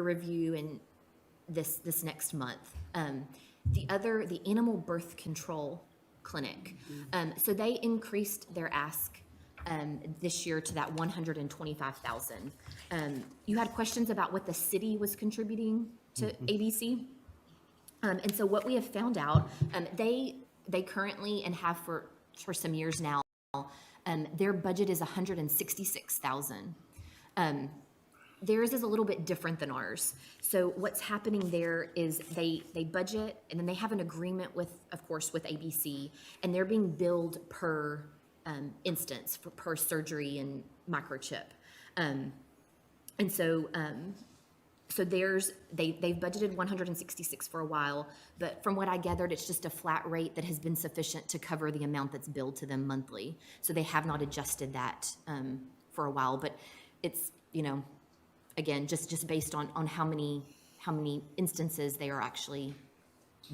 review in this next month. The animal birth control clinic. So they increased their ask this year to that 125,000. You had questions about what the city was contributing to ABC. And so what we have found out, they currently and have for some years now, their budget is 166,000. Theirs is a little bit different than ours. So what's happening there is they budget, and then they have an agreement with, of course, with ABC, and they're being billed per instance per surgery and microchip. And so they've budgeted 166 for a while, but from what I gathered, it's just a flat rate that has been sufficient to cover the amount that's billed to them monthly. So they have not adjusted that for a while, but it's, again, just based on how many instances they are actually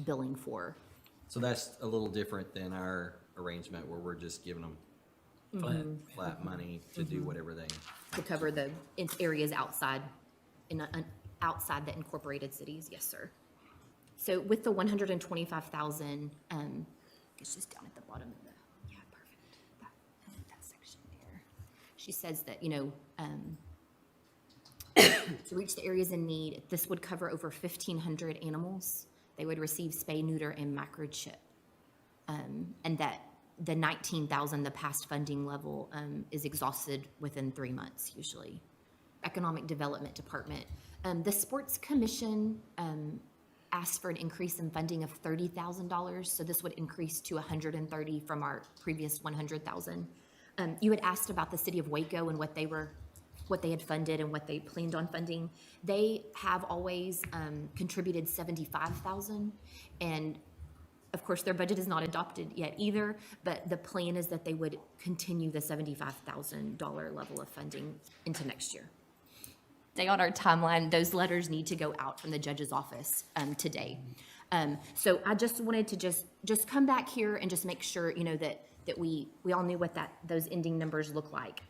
billing for. So that's a little different than our arrangement where we're just giving them flat money to do whatever they To cover the areas outside outside the incorporated cities. Yes, sir. So with the 125,000, it's just down at the bottom of perfect. That section there. She says that, to reach the areas in need, this would cover over 1,500 animals. They would receive spay, neuter, and microchip. And that the 19,000, the past funding level, is exhausted within 3 months, usually. Economic Development Department. The Sports Commission asked for an increase in funding of $30,000, so this would increase to 130 from our previous 100,000. You had asked about the city of Waco and what they had funded and what they planned on funding. They have always contributed 75,000, and of course their budget is not adopted yet either, but the plan is that they would continue the $75,000 level of funding into next year. Stay on our timeline. Those letters need to go out from the judge's office today. So I just wanted to just come back here and just make sure, that we all knew what those ending numbers look like.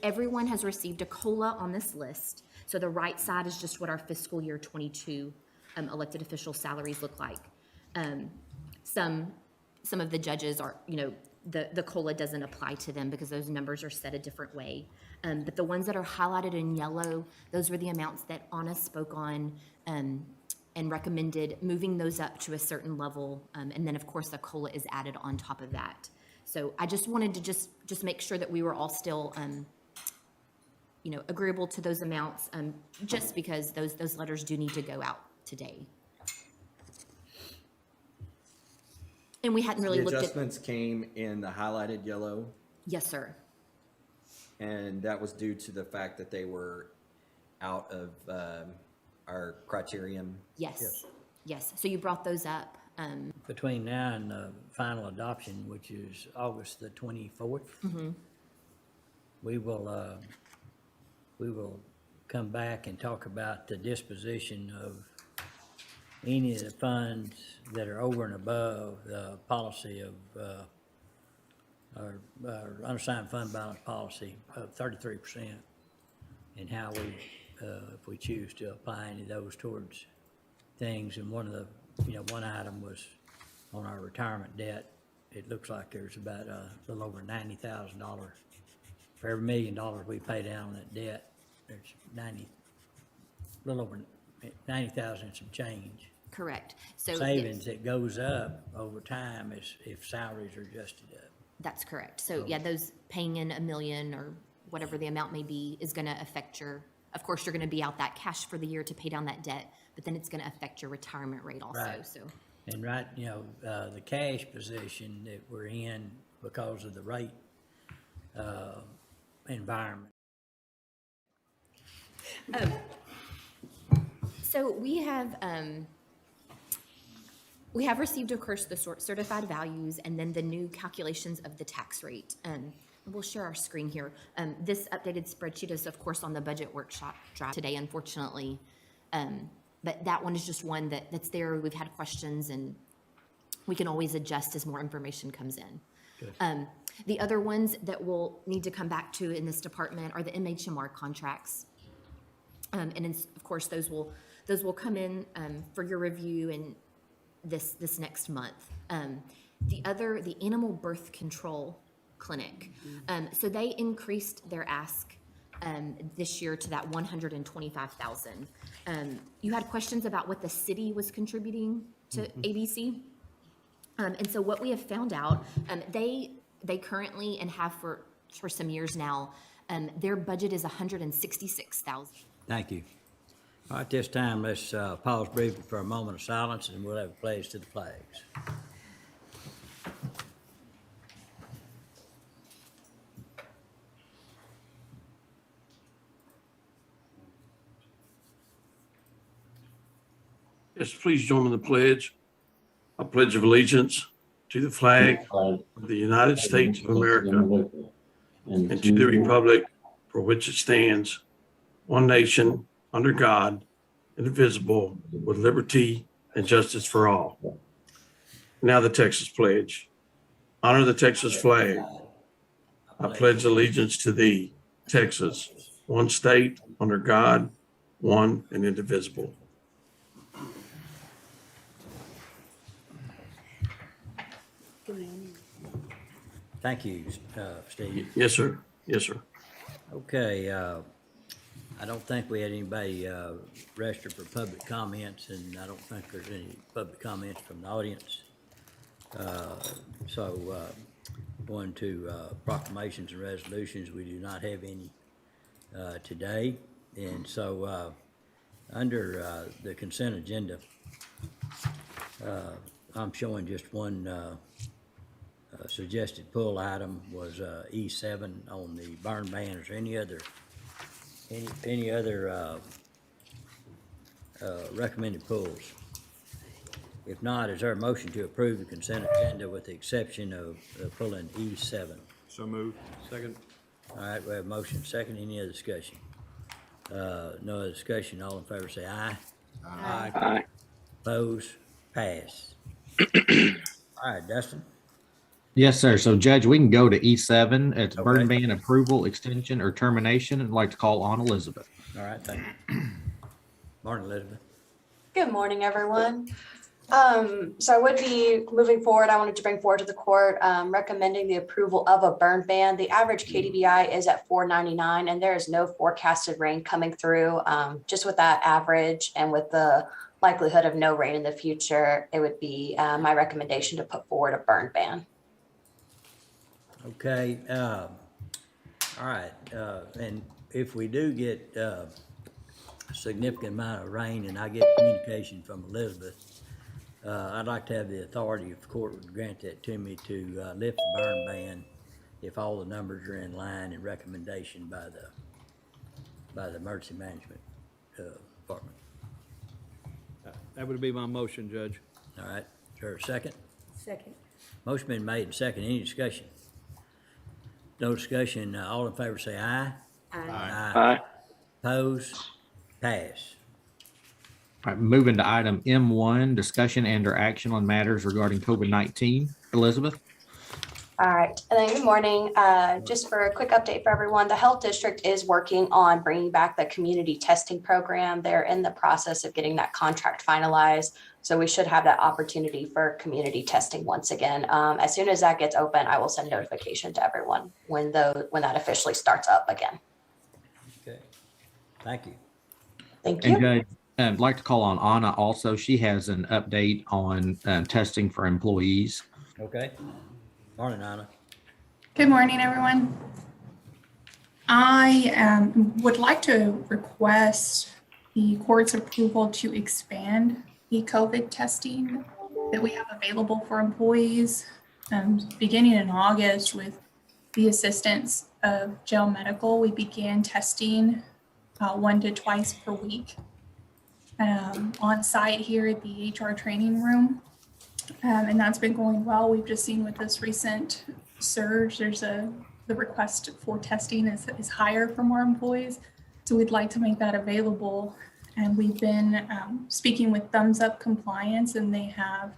Everyone has received a COLA on this list. So the right side is just what our fiscal year 22 elected official salaries look like. Some of the judges are, the COLA doesn't apply to them because those numbers are set a different way. But the ones that are highlighted in yellow, those were the amounts that Anna spoke on and recommended moving those up to a certain level. And then, of course, the COLA is added on top of that. So I just wanted to just make sure that we were all still, agreeable to those amounts, just because those letters do need to go out today. And we hadn't really The looked at. adjustments came in the highlighted yellow, Yes, sir. and that was due to the fact that they were out of our criterion. Yes. Yes. So you brought those up. Between now and the final adoption, which is August the 24th, we will come back and talk about the disposition of any of the funds that are over and above the policy of our unassigned fund balance policy of 33%, and how we, if we choose to apply any of those towards things. And one of the, one item was on our retirement debt. It looks like there's about a little over $90,000. For every $1 million we pay down on that debt, there's a little over 90,000 and some change. Correct. So Savings that goes up over time if salaries are adjusted up. That's correct. So yeah, those paying in $1 million or whatever the amount may be is going to affect of course, you're going to be out that cash for the year to pay down that debt, but then it's going to affect your retirement rate also. Right. So. And the cash position that we're in because of the rate environment. So we have received, of course, the certified values and then the new calculations of the tax rate. We'll share our screen here. This updated spreadsheet is, of course, on the budget workshop drive today, unfortunately. But that one is just one that's there. We've had questions, and we can always adjust as more information comes in. The other ones that we'll need to come back to in this department are the MHMR contracts. Of course, those will come in for your review in this next month. The animal birth control clinic. So they increased their ask this year to that 125,000. You had questions about what the city was contributing to ABC. And so what we have found out, they currently and have for some years now, their budget is 166,000. Thank you. All right, this time, let's pause briefly for a moment of silence, and we'll have a pledge to the flags. Yes, please join me in the pledge. I pledge of allegiance to the flag of the United States of America and to the republic for which it stands, one nation, under God, indivisible, with liberty and justice for all. Now the Texas pledge. Honor the Texas flag. I pledge allegiance to thee, Texas, one state, under God, one and indivisible. Thank you, Steve. Yes, sir. Yes, sir. Okay, I don't think we had anybody registered for public comments, and I don't think there's any public comments from the audience. Going to proclamations and resolutions, we do not have any today. And so under the consent agenda, I'm showing just one suggested pull item was E7 on the burn ban. Is there any other recommended pulls? If not, is there a motion to approve the consent agenda with the exception of pulling E7? So moved. Second. All right, we have a motion second. Any other discussion? No other discussion. All in favor say aye. Aye. Aye. Opposed? Pass. All right, Dustin. Yes, sir. So Judge, we can go to E7. It's burn Okay. ban approval, extension, or termination. I'd like to call on Elizabeth. All right, thank you. Morning, Elizabeth. Good morning, everyone. So I would be moving forward. I wanted to bring forward to the court, recommending the approval of a burn ban. The average KDVI is at 499, and there is no forecasted rain coming through. Just with that average and with the likelihood of no rain in the future, it would be my recommendation to put forward a burn ban. Okay, all right, and if we do get a significant amount of rain and I get communication from Elizabeth, I'd like to have the authority, if the court would grant that to me, to lift the burn ban if all the numbers are in line and recommendation by the emergency management department. That would be my motion, Judge. All right, is there a second? Second. Motion been made and second. Any discussion? No discussion. All in favor say aye. Aye. Opposed? Pass. All right, moving to item M1, discussion and or action on matters regarding COVID-19. Elizabeth? All right, and then good morning. Just for a quick update for everyone, the health district is working on bringing back the community testing program. They're in the process of getting that contract finalized. So we should have that opportunity for community testing once again. As soon as that gets open, I will send notification to everyone when that officially starts up again. Okay. Thank you. Thank And you. Judge, I'd like to call on Anna also. She has an update on testing for employees. Okay. Morning, Anna. Good morning, everyone. I would like to request the court's approval to expand the COVID testing that we have available for employees. Beginning in August, with the assistance of Gel Medical, we began testing 1 to twice per week on site here at the HR training room. And that's been going well. We've just seen with this recent surge, the request for testing is higher from our employees. So we'd like to make that available. And we've been speaking with Thumbs Up Compliance, and they have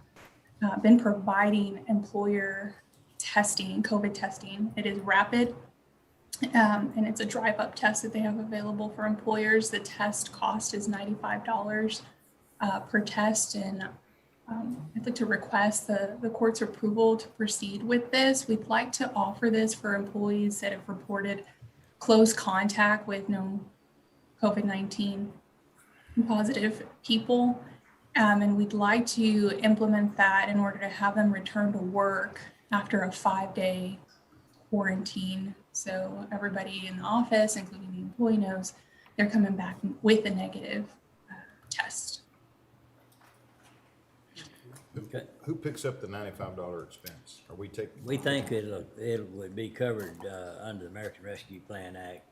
been providing employer testing, COVID testing. It is rapid. And it's a drive-up test that they have available for employers. The test cost is $95 per test. And I'd like to request the court's approval to proceed with this. We'd like to offer this for employees that have reported close contact with known COVID-19 positive people. And we'd like to implement that in order to have them return to work after a 5-day quarantine. So everybody in the office, including the employee, knows they're coming back with a negative test. Who picks up the $95 expense? Are we taking? We think it would be covered, under the American Rescue Plan Act.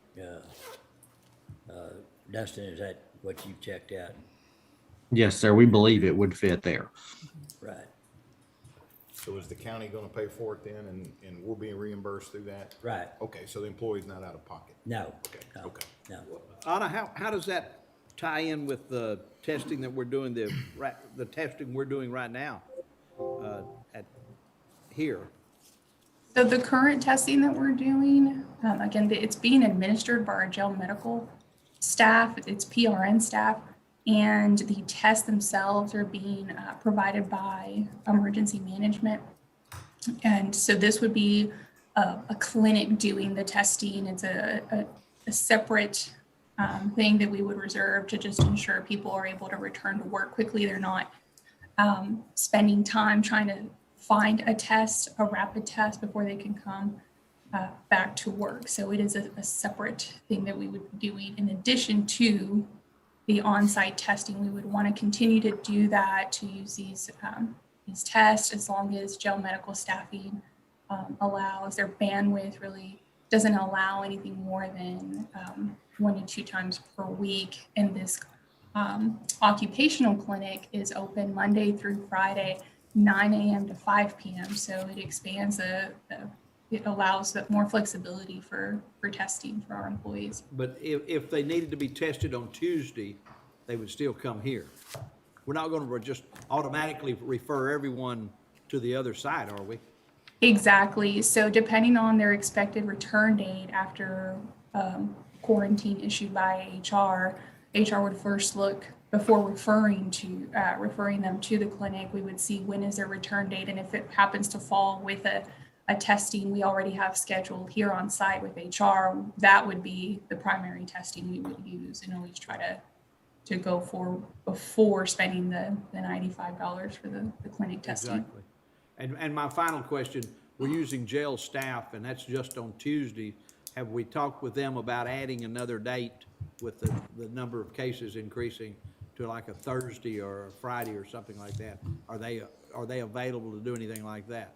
Dustin, is that what you've checked out? Yes, sir. We believe it would fit there. Right, So is the county gonna pay for it then, and we're being reimbursed through that? right. Okay, so the employee's not out of pocket? No. Okay, no, okay. No. Anna, how does that tie in with the testing that we're doing, the testing we're doing right now at here? So the current testing that we're doing, again, it's being administered by our jail medical staff, it's PRN staff, and the tests themselves are being provided by emergency management. And so this would be a clinic doing the testing. It's a separate thing that we would reserve to just ensure people are able to return to work quickly. They're not spending time trying to find a test, a rapid test, before they can come back to work. So it is a separate thing that we would be doing in addition to the on-site testing. We would want to continue to do that, to use these tests as long as jail medical staffing allows. Their bandwidth really doesn't allow anything more than 1 to 2 times per week. And this occupational clinic is open Monday through Friday, 9 a.m. to 5 p.m. So it expands it allows more flexibility for testing for our employees. But if they needed to be tested on Tuesday, they would still come here. We're not going to just automatically refer everyone to the other side, are we? Exactly. So depending on their expected return date after quarantine issued by HR would first look before referring them to the clinic. We would see when is their return date, and if it happens to fall with a testing we already have scheduled here on site with HR, that would be the primary testing we would use, and always try to go for before spending the $95 for the clinic testing. Exactly. And my final question, we're using jail staff, and that's just on Tuesday. Have we talked with them about adding another date with the number of cases increasing to like a Thursday or a Friday or something like that? Are they available to do anything like that?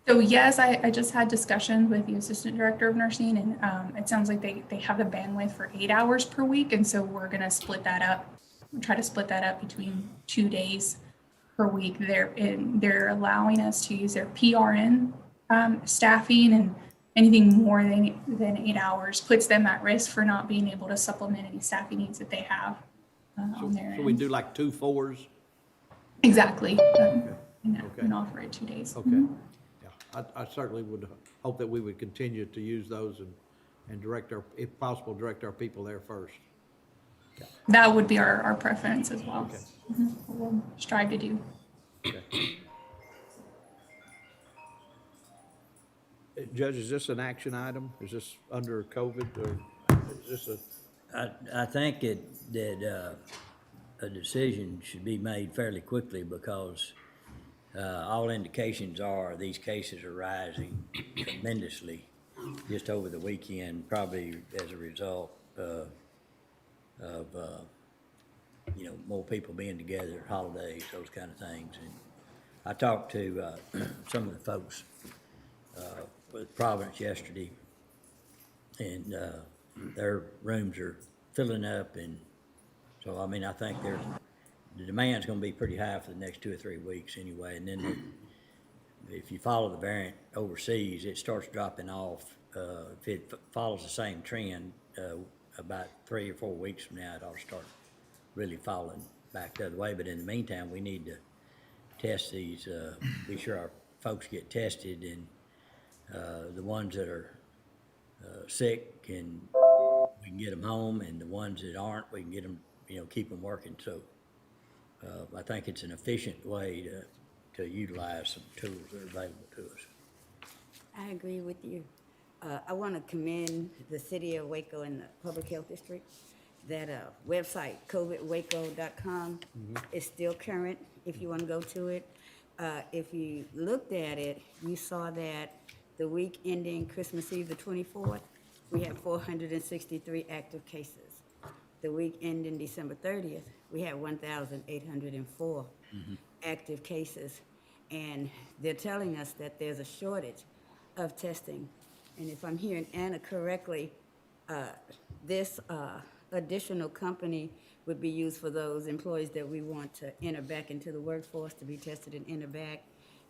So yes, I just had discussions with the assistant director of nursing, and it sounds like they have the bandwidth for 8 hours per week. And so we're gonna split that up, try to split that up between 2 days per week. They're allowing us to use their PRN staffing, and anything more than 8 hours puts them at risk for not being able to supplement any staffing needs that they have on their So we end. do like 2 4s? Exactly. Okay. And offer it 2 days. Okay. Mhm. Yeah, I certainly would hope that we would continue to use those and direct if possible, direct our people there first. That would be our preference as well. Okay. What we'll strive to do. Okay. Judge, is this an action item? Is this under COVID, or is this I think that a decision should be made fairly quickly, because all indications are these cases are rising tremendously just over the weekend, probably as a result of more people being together, holidays, those kind of things. And I talked to some of the folks with Providence yesterday, and their rooms are filling up, and so I mean I think the demand's going to be pretty high for the next 2 or 3 weeks anyway. And then if you follow the variant overseas, it starts dropping off. If it follows the same trend, about 3 or 4 weeks from now, it ought to start really falling back the other way. But in the meantime, we need to test these, be sure our folks get tested, and the ones that are sick, and we can get them home, and the ones that aren't, we can get them, keep them working. So I think it's an efficient way to utilize some tools that are available to us. I agree with you. I want to commend the city of Waco and the Public Health District. That website, covidwaco.com, is still current if you want to go to it. If you looked at it, you saw that the week ending Christmas Eve, the 24th, we had 463 active cases. The week ending December 30th, we had 1,804 active cases. And they're telling us that there's a shortage of testing. And if I'm hearing Anna correctly, this additional company would be used for those employees that we want to enter back into the workforce to be tested and enter back.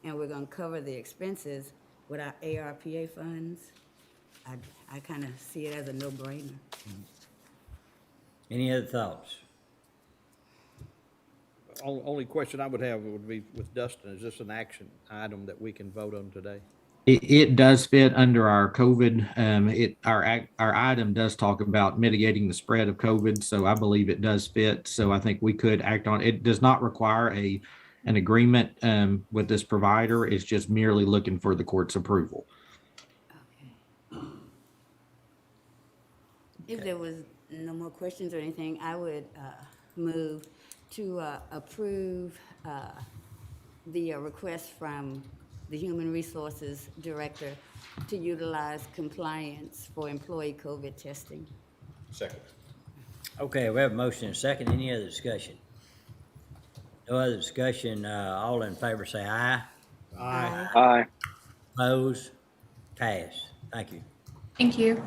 And we're gonna cover the expenses with our ARPA funds. I kind of see it as a no-brainer. Any other thoughts? Only question I would have would be with Dustin, is this an action item that we can vote on today? It does fit under our COVID. Our item does talk about mitigating the spread of COVID, so I believe it does fit. So I think we could act on it. It does not require an agreement with this provider. It's just merely looking for the court's approval. If there was no more questions or anything, I would move to approve the request from the Human Resources Director to utilize compliance for employee COVID testing. Second. Okay, we have a motion and a second. Any other discussion? No other discussion. All in favor say aye. Aye. Opposed? Pass. Thank you. Thank you.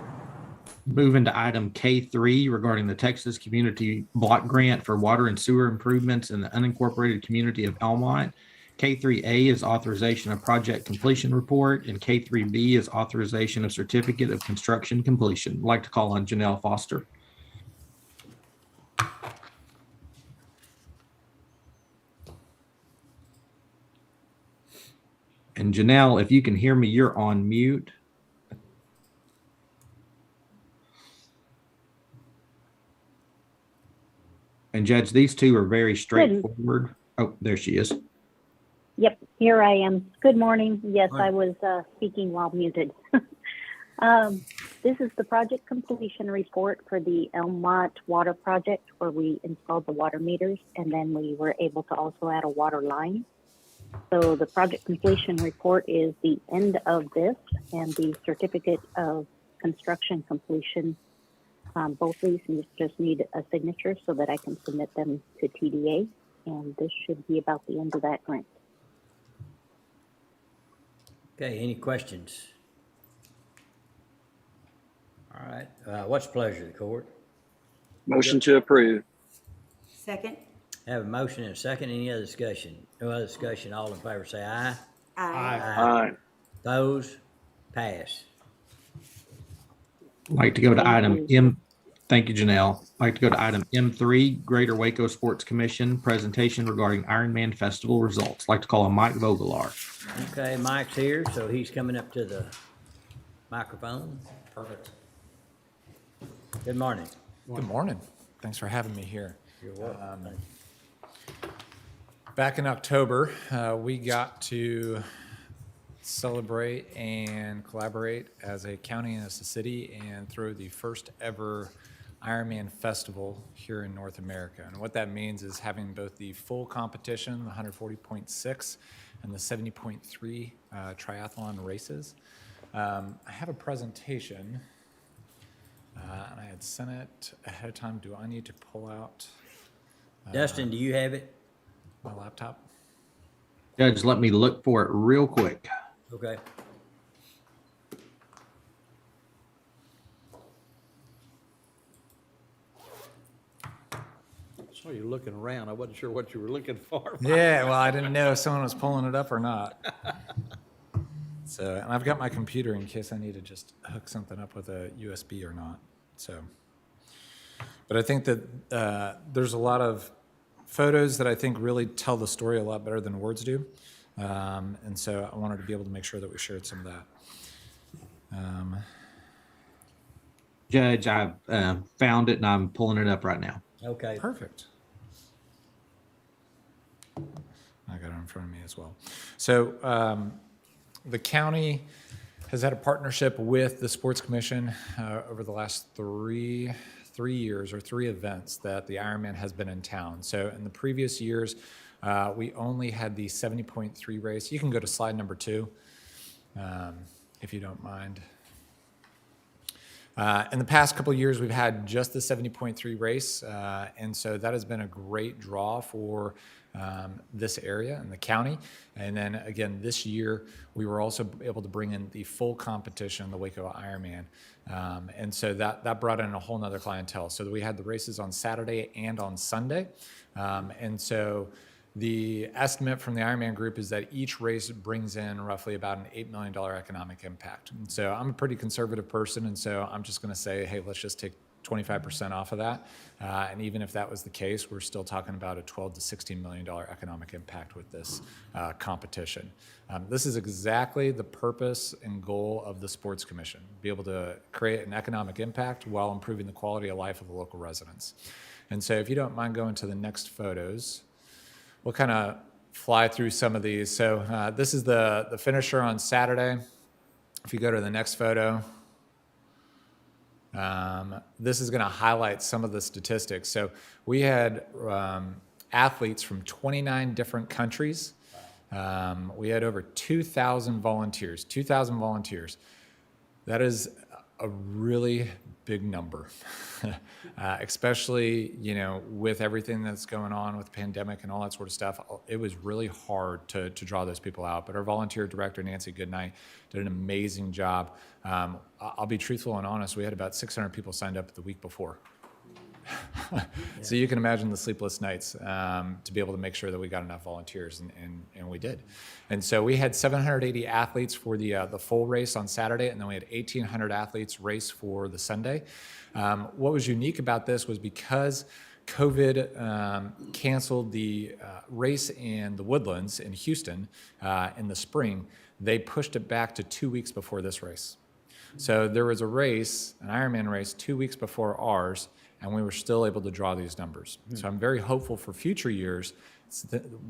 Moving to item K3 regarding the Texas Community Block Grant for water and sewer improvements in the unincorporated community of Elmont. K3A is authorization of project completion report, and K3B is authorization of certificate of construction completion. I'd like to call on Janelle Foster. And Janelle, if you can hear me, you're on mute. And Judge, these two are very straightforward. Oh, there she is. Yep, here I am. Good morning. Yes, Morning. I was speaking while muted. This is the project completion report for the Elmont Water Project, where we installed the water meters, and then we were able to also add a water line. So the project completion report is the end of this, and the certificate of construction completion. Both these just need a signature so that I can submit them to TDA, and this should be about the end of that grant. Okay, any questions? All right, what's the pleasure of the court? Motion to approve. Second? Have a motion and a second. Any other discussion? No other discussion. All in favor say aye. Aye. Opposed? Pass. I'd like to go to Thank item you. M. Thank you, Janelle. I'd like to go to item M3, Greater Waco Sports Commission presentation regarding Ironman Festival results. I'd like to call on Mike Vogelaar. Okay, Mike's here, so he's coming up to the microphone. Perfect. Good morning. Good morning. Thanks for having me here. You're welcome. Thank you. Back in October, we got to celebrate and collaborate as a county and as a city and throw the first ever Ironman festival here in North America. And what that means is having both the full competition, the 140.6 and the 70.3 triathlon races. I have a presentation, and I had sent it ahead of time. Do I need to pull out Dustin, do you have it? my laptop? Judge, let me look for it real quick. Okay. So you're looking around. I wasn't sure what you were looking for. Yeah, well, I didn't know if someone was pulling it up or not. So, and I've got my computer in case I need to just hook something up with a USB or not. So, but I think that there's a lot of photos that I think really tell the story a lot better than words do. And so I wanted to be able to make sure that we shared some of that. Judge, I've found it and I'm pulling it up right now. Okay. Perfect. I got it in front of me as well. So the county has had a partnership with the Sports Commission over the last three years, or three events that the Ironman has been in town. So in the previous years, we only had the 70.3 race. You can go to slide number 2, if you don't mind. In the past couple of years, we've had just the 70.3 race, and so that has been a great draw for this area and the county. And then again, this year, we were also able to bring in the full competition, the Waco Ironman. And so that brought in a whole nother clientele. So we had the races on Saturday and on Sunday. And so the estimate from the Ironman group is that each race brings in roughly about an $8 million economic impact. And so I'm a pretty conservative person, and so I'm just going to say, hey, let's just take 25% off of that. And even if that was the case, we're still talking about a $12 to $16 million economic impact with this competition. This is exactly the purpose and goal of the Sports Commission, be able to create an economic impact while improving the quality of life of the local residents. And so if you don't mind going to the next photos, we'll kind of fly through some of these. So this is the finisher on Saturday. If you go to the next photo, this is going to highlight some of the statistics. So we had athletes from 29 different countries. We had over 2,000 volunteers. 2,000 volunteers. That is a really big number, especially, with everything that's going on with the pandemic and all that sort of stuff. It was really hard to draw those people out, but our volunteer director, Nancy Goodnight, did an amazing job. I'll be truthful and honest, we had about 600 people signed up the week before. So you can imagine the sleepless nights to be able to make sure that we got enough volunteers, and we did. And so we had 780 athletes for the full race on Saturday, and then we had 1,800 athletes race for the Sunday. What was unique about this was because COVID canceled the race in the Woodlands in Houston in the spring, they pushed it back to 2 weeks before this race. So there was a race, an Ironman race, 2 weeks before ours, and we were still able to draw these numbers. So I'm very hopeful for future years,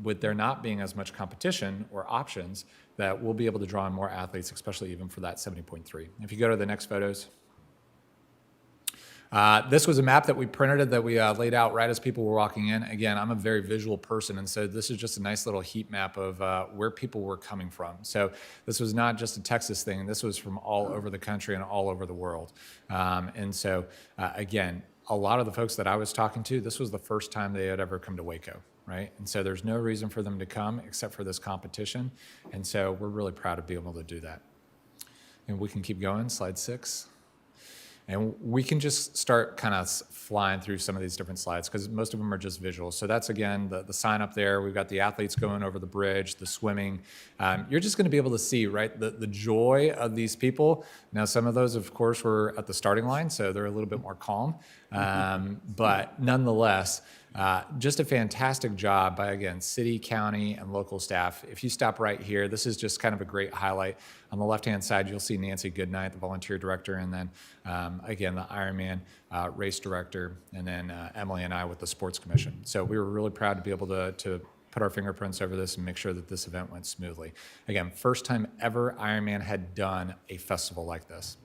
with there not being as much competition or options, that we'll be able to draw in more athletes, especially even for that 70.3. If you go to the next photos. This was a map that we printed that we laid out right as people were walking in. Again, I'm a very visual person, and so this is just a nice little heat map of where people were coming from. So this was not just a Texas thing. This was from all over the country and all over the world. And so, again, a lot of the folks that I was talking to, this was the first time they had ever come to Waco, right? And so there's no reason for them to come except for this competition. And so we're really proud to be able to do that. And we can keep going, slide 6. And we can just start kind of flying through some of these different slides because most of them are just visuals. So that's, again, the sign up there. We've got the athletes going over the bridge, the swimming. You're just going to be able to see, right, the joy of these people. Now, some of those, of course, were at the starting line, so they're a little bit more calm. But nonetheless, just a fantastic job by, again, city, county, and local staff. If you stop right here, this is just kind of a great highlight. On the left-hand side, you'll see Nancy Goodnight, the volunteer director, and then, again, the Ironman race director, and then Emily and I with the Sports Commission. So we were really proud to be able to put our fingerprints over this and make sure that this event went smoothly. Again, first time ever Ironman had done a festival like this.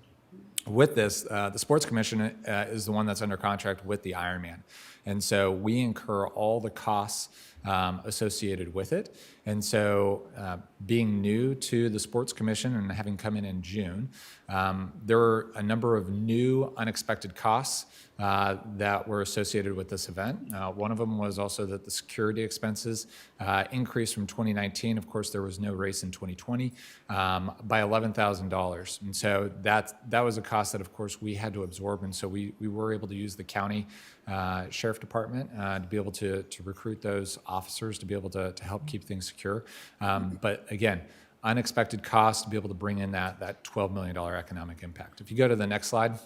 With this, the Sports Commission is the one that's under contract with the Ironman. And so we incur all the costs associated with it. And so being new to the Sports Commission and having come in June, there were a number of new unexpected costs that were associated with this event. One of them was also that the security expenses increased from 2019. Of course, there was no race in 2020 by $11,000. And so that was a cost that, of course, we had to absorb. And so we were able to use the county sheriff department to be able to recruit those officers to be able to help keep things secure. But again, unexpected costs to be able to bring in that $12 million economic impact. If you go to the next slide.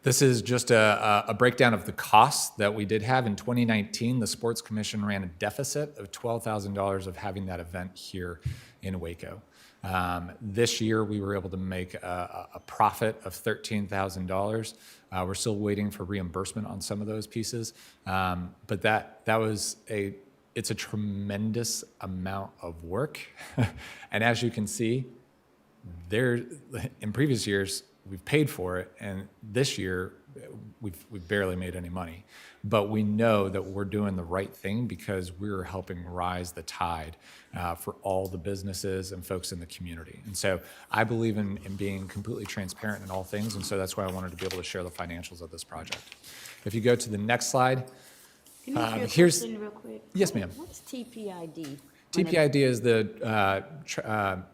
This is just a breakdown of the costs that we did have. In 2019, the Sports Commission ran a deficit of $12,000 of having that event here in Waco. This year, we were able to make a profit of $13,000. We're still waiting for reimbursement on some of those pieces, but it's a tremendous amount of work. And as you can see, in previous years, we've paid for it, and this year, we've barely made any money. But we know that we're doing the right thing because we're helping rise the tide for all the businesses and folks in the community. And so I believe in being completely transparent in all things, and so that's why I wanted to be able to share the financials of this project. If you go to the next slide, Can I ask you a here's- question real quick? Yes, ma'am. What's TPID? TPID is the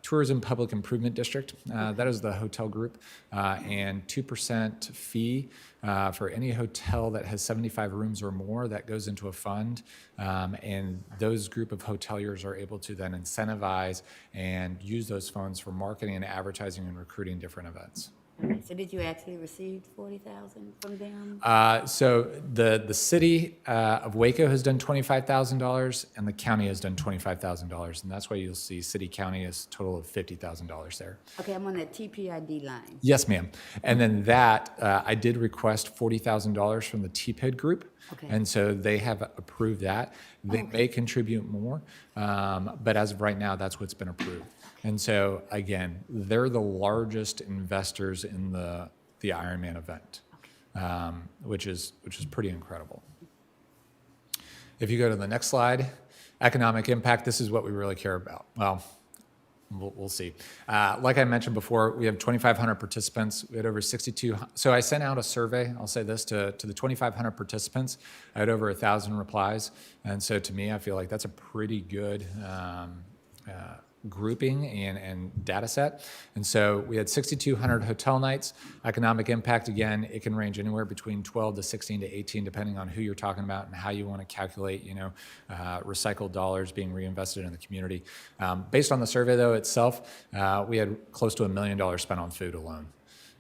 Tourism Public Improvement District. That is the hotel group, and 2% fee for any hotel that has 75 rooms or more. That goes into a fund, and those group of hoteliers are able to then incentivize and use those funds for marketing and advertising and recruiting different events. So did you actually receive 40,000 from them? So the city of Waco has done $25,000, and the county has done $25,000, and that's why you'll see city county is a total of $50,000 there. Okay, I'm on that TPID line. Yes, ma'am. And then I did request $40,000 from the TPID group, Okay. and so they have approved that. They may contribute more, but as of right now, that's what's been approved. And so again, they're the largest investors in the Ironman event, which is pretty incredible. If you go to the next slide, economic impact, this is what we really care about. Well, we'll see. Like I mentioned before, we have 2,500 participants. We had over 62. So I sent out a survey, I'll say this, to the 2,500 participants. I had over 1,000 replies. And so to me, I feel like that's a pretty good grouping and data set. And so we had 6,200 hotel nights. Economic impact, again, it can range anywhere between 12 to 16 to 18, depending on who you're talking about and how you want to calculate, recycled dollars being reinvested in the community. Based on the survey, though, itself, we had close to $1 million spent on food alone.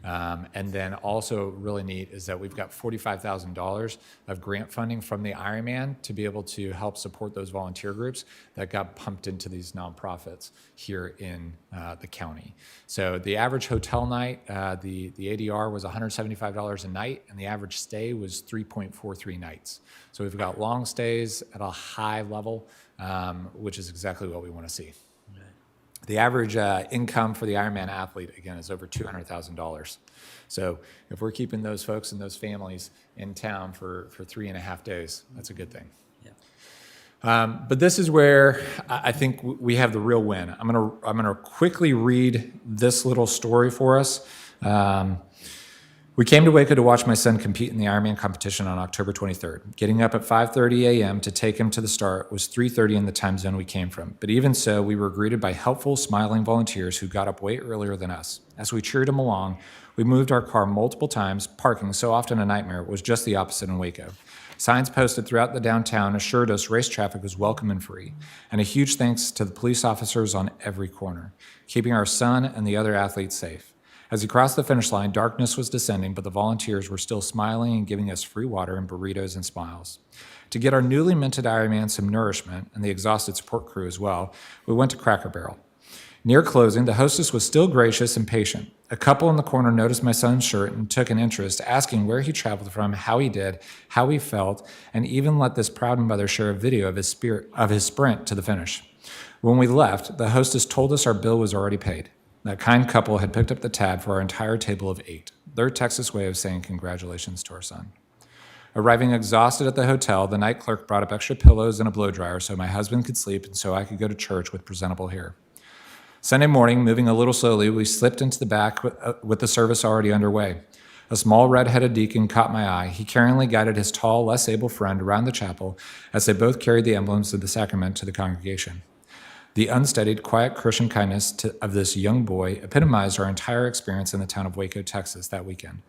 And then also really neat is that we've got $45,000 of grant funding from the Ironman to be able to help support those volunteer groups that got pumped into these nonprofits here in the county. So the average hotel night, the ADR was $175 a night, and the average stay was 3.43 nights. So we've got long stays at a high level, which is exactly what we want to see. The average income for the Ironman athlete, again, is over $200,000. So if we're keeping those folks and those families in town for 3.5 days, that's a good thing. But this is where I think we have the real win. I'm gonna quickly read this little story for us. We came to Waco to watch my son compete in the Ironman competition on October 23rd. Getting up at 5:30 a.m. to take him to the start was 3:30 in the time zone we came from. But even so, we were greeted by helpful, smiling volunteers who got up way earlier than us. As we cheered him along, we moved our car multiple times. Parking, so often a nightmare, was just the opposite in Waco. Signs posted throughout the downtown assured us race traffic was welcome and free. And a huge thanks to the police officers on every corner, keeping our son and the other athletes safe. As he crossed the finish line, darkness was descending, but the volunteers were still smiling and giving us free water and burritos and smiles. To get our newly minted Ironman some nourishment, and the exhausted support crew as well, we went to Cracker Barrel. Near closing, the hostess was still gracious and patient. A couple in the corner noticed my son's shirt and took an interest, asking where he traveled from, how he did, how he felt, and even let this proud mother share a video of his sprint to the finish. When we left, the hostess told us our bill was already paid. That kind couple had picked up the tab for our entire table of 8, their Texas way of saying congratulations to our son. Arriving exhausted at the hotel, the night clerk brought up extra pillows and a blow dryer so my husband could sleep and so I could go to church with presentable hair. Sunday morning, moving a little slowly, we slipped into the back with the service already underway. A small red-headed deacon caught my eye. He caringly guided his tall, less able friend around the chapel as they both carried the emblems of the sacrament to the congregation. The unstudied, quiet Christian kindness of this young boy epitomized our entire experience in the town of Waco, Texas that weekend.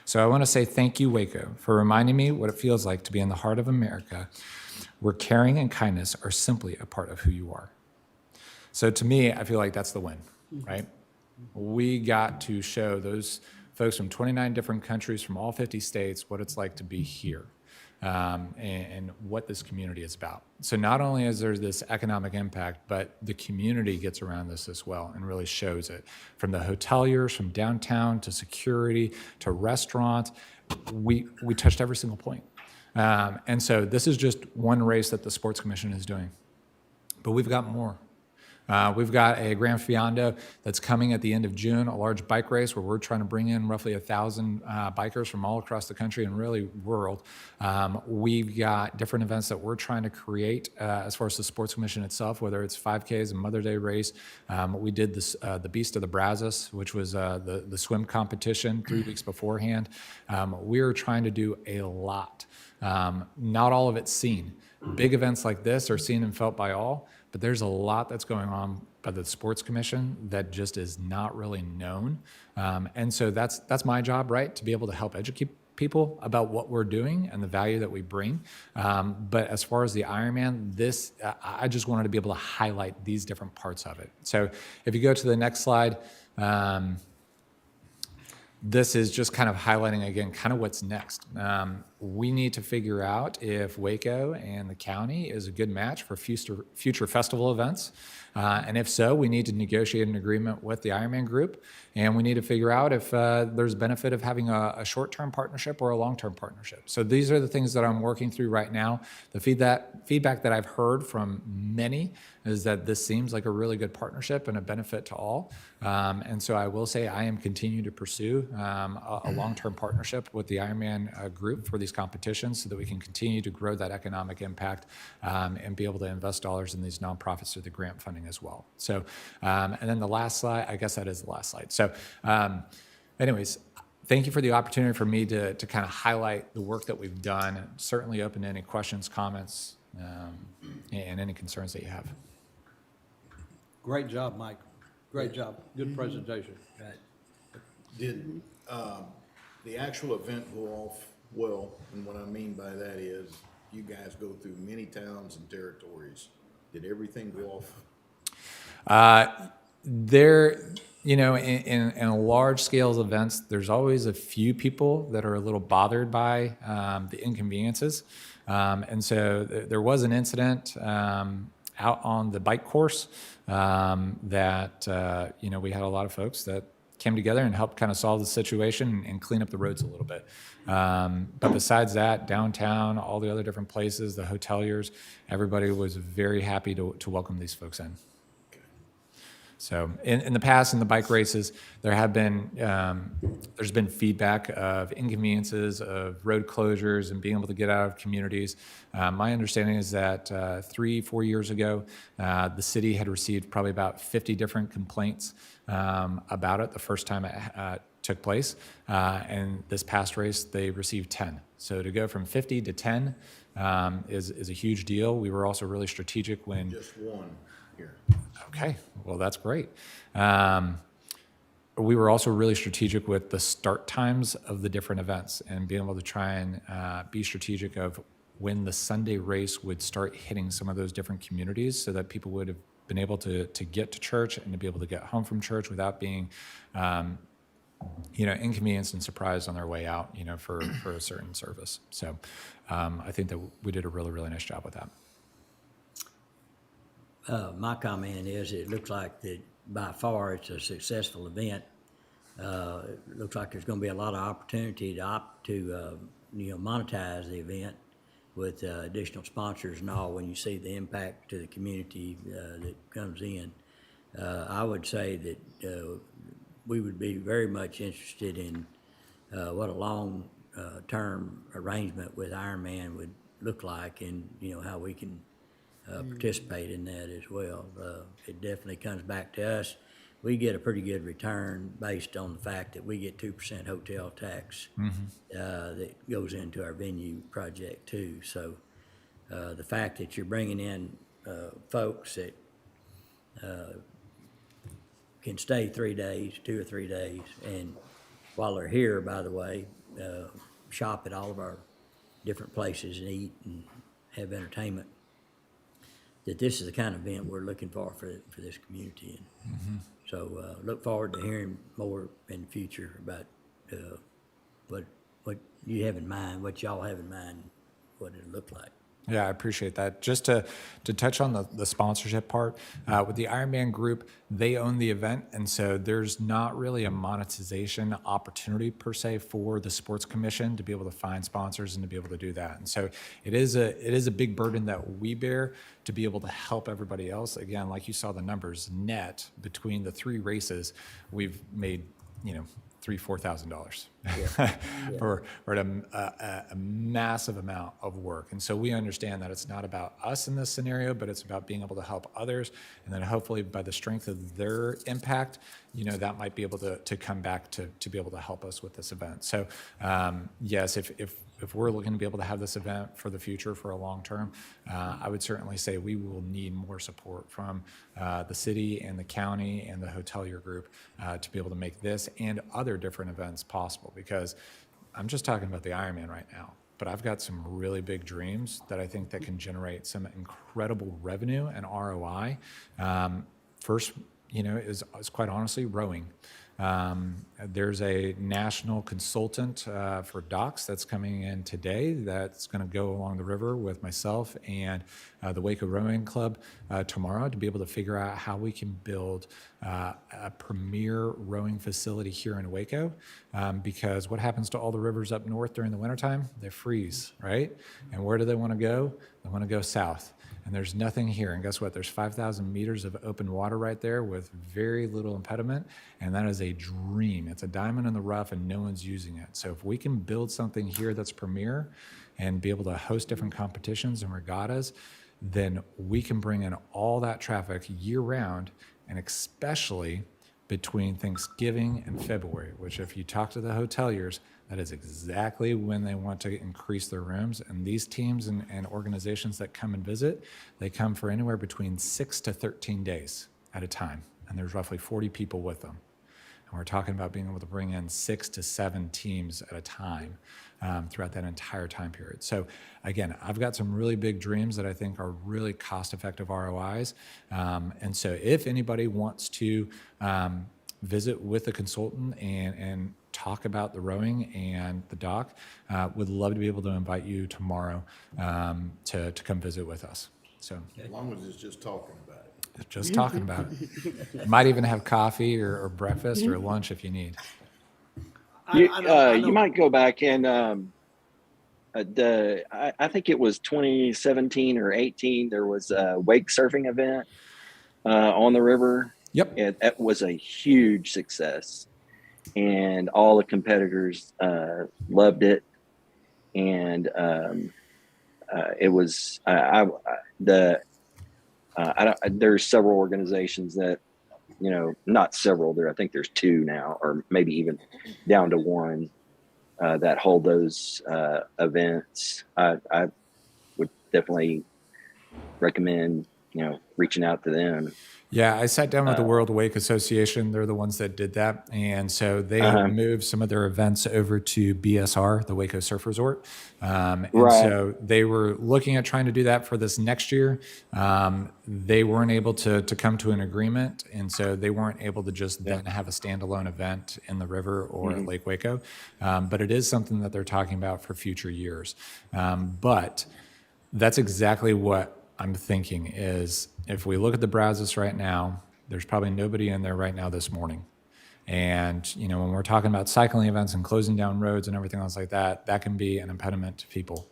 So I want to say thank you, Waco, for reminding me what it feels like to be in the heart of America, where caring and kindness are simply a part of who you are. So to me, I feel like that's the win, right? We got to show those folks from 29 different countries from all 50 states what it's like to be here. and what this community is about. So not only is there this economic impact, but the community gets around this as well and really shows it. From the hoteliers, from downtown to security to restaurants, we touched every single point. And so this is just one race that the Sports Commission is doing. But we've got more. We've got a Grand Fondo that's coming at the end of June, a large bike race where we're trying to bring in roughly 1,000 bikers from all across the country and really world. We've got different events that we're trying to create as far as the Sports Commission itself, whether it's 5Ks and Mother Day race. We did this, the Beast of the Brazos, which was the swim competition 3 weeks beforehand. We're trying to do a lot. Not all of it's seen. Big events like this are seen and felt by all, but there's a lot that's going on by the Sports Commission that just is not really known. And so that's my job, right? To be able to help educate people about what we're doing and the value that we bring. But as far as the Ironman, I just wanted to be able to highlight these different parts of it. So if you go to the next slide, this is just kind of highlighting again, kind of what's next. We need to figure out if Waco and the county is a good match for future festival events. And if so, we need to negotiate an agreement with the Ironman group. And we need to figure out if there's benefit of having a short-term partnership or a long-term partnership. So these are the things that I'm working through right now. The feedback that I've heard from many is that this seems like a really good partnership and a benefit to all. And so I will say I am continuing to pursue a long-term partnership with the Ironman group for these competitions so that we can continue to grow that economic impact and be able to invest dollars in these nonprofits through the grant funding as well. So, and then the last slide, I guess that is the last slide. So anyways, thank you for the opportunity for me to kind of highlight the work that we've done. Certainly open to any questions, comments, and any concerns that you have. Great job, Mike. Great job. Good presentation. Did the actual event go off well? And what I mean by that is you guys go through many towns and territories. Did everything go off? In large scale events, there's always a few people that are a little bothered by the inconveniences. And so there was an incident out on the bike course that we had a lot of folks that came together and helped kind of solve the situation and clean up the roads a little bit. But besides that, downtown, all the other different places, the hoteliers, everybody was very happy to welcome these folks in. So in the past, in the bike races, there's been feedback of inconveniences, of road closures, and being able to get out of communities. My understanding is that 3-4 years ago, the city had received probably about 50 different complaints about it the first time it took place. And this past race, they received 10. So to go from 50 to 10 is a huge deal. We were also really strategic when... Just one here. Okay, well, that's great. We were also really strategic with the start times of the different events and being able to try and be strategic of when the Sunday race would start hitting some of those different communities so that people would have been able to get to church and to be able to get home from church without being inconvenienced and surprised on their way out, for a certain service. So I think that we did a really, really nice job with that. My comment is it looks like that by far it's a successful event. It looks like there's going to be a lot of opportunity to monetize the event with additional sponsors and all when you see the impact to the community that comes in. I would say that we would be very much interested in what a long-term arrangement with Ironman would look like and, how we can participate in that as well. It definitely comes back to us. We get a pretty good return based on the fact that we get 2% hotel tax that goes into our venue project too. So the fact that you're bringing in folks that can stay 3 days, 2 or 3 days, and while they're here, by the way, shop at all of our different places and eat and have entertainment, that this is the kind of event we're looking for this community. And so look forward to hearing more in the future about what you have in mind, what y'all have in mind what it looked like. Yeah, I appreciate that. Just to touch on the sponsorship part, with the Ironman group, they own the event, and so there's not really a monetization opportunity per se for the sports commission to be able to find sponsors and to be able to do that. And so it is a big burden that we bear to be able to help everybody else. Again, like you saw the numbers net between the 3 races, we've made, $3,000-4,000 for a massive amount of work. And so we understand that it's not about us in this scenario, but it's about being able to help others. And then hopefully by the strength of their impact, that might be able to come back to be able to help us with this event. So yes, if we're looking to be able to have this event for the future, for a long term, I would certainly say we will need more support from the city and the county and the hotelier group to be able to make this and other different events possible. Because I'm just talking about the Ironman right now, but I've got some really big dreams that I think that can generate some incredible revenue and ROI. First, is quite honestly rowing. There's a national consultant for docks that's coming in today that's going to go along the river with myself and the Waco Rowing Club tomorrow to be able to figure out how we can build a premier rowing facility here in Waco, because what happens to all the rivers up north during the wintertime? They freeze, right? And where do they want to go? They want to go south. And there's nothing here. And guess what? There's 5,000 meters of open water right there with very little impediment. And that is a dream. It's a diamond in the rough and no one's using it. So if we can build something here that's premier and be able to host different competitions and regattas, then we can bring in all that traffic year round, and especially between Thanksgiving and February, which if you talk to the hoteliers, that is exactly when they want to increase their rooms. And these teams and organizations that come and visit, they come for anywhere between 6 to 13 days at a time. And there's roughly 40 people with them. And we're talking about being able to bring in 6 to 7 teams at a time throughout that entire time period. So again, I've got some really big dreams that I think are really cost-effective ROIs. And so if anybody wants to visit with a consultant and talk about the rowing and the dock, would love to be able to invite you tomorrow to come visit with us. So As long as it's just talking about it. just talking about it. Might even have coffee or breakfast or lunch if you need. You might go back and I think it was 2017 or 18. There was a wake surfing event on the river. Yep. It was a huge success, and all the competitors loved it. And it was there's several organizations that, not several there. I think there's 2 now, or maybe even down to 1 that hold those events. I would definitely recommend, reaching out to them. Yeah, I sat down with the World Wake Association. They're the ones that did that. And so they have moved some of their events over to BSR, the Waco Surf Resort. And so they were looking at trying to do that for this next year. They weren't able to come to an agreement. And so they weren't able to just then have a standalone event in the river or at Lake Waco. But it is something that they're talking about for future years. But that's exactly what I'm thinking is, if we look at the Brazos right now, there's probably nobody in there right now this morning. And, when we're talking about cycling events and closing down roads and everything else like that, that can be an impediment to people.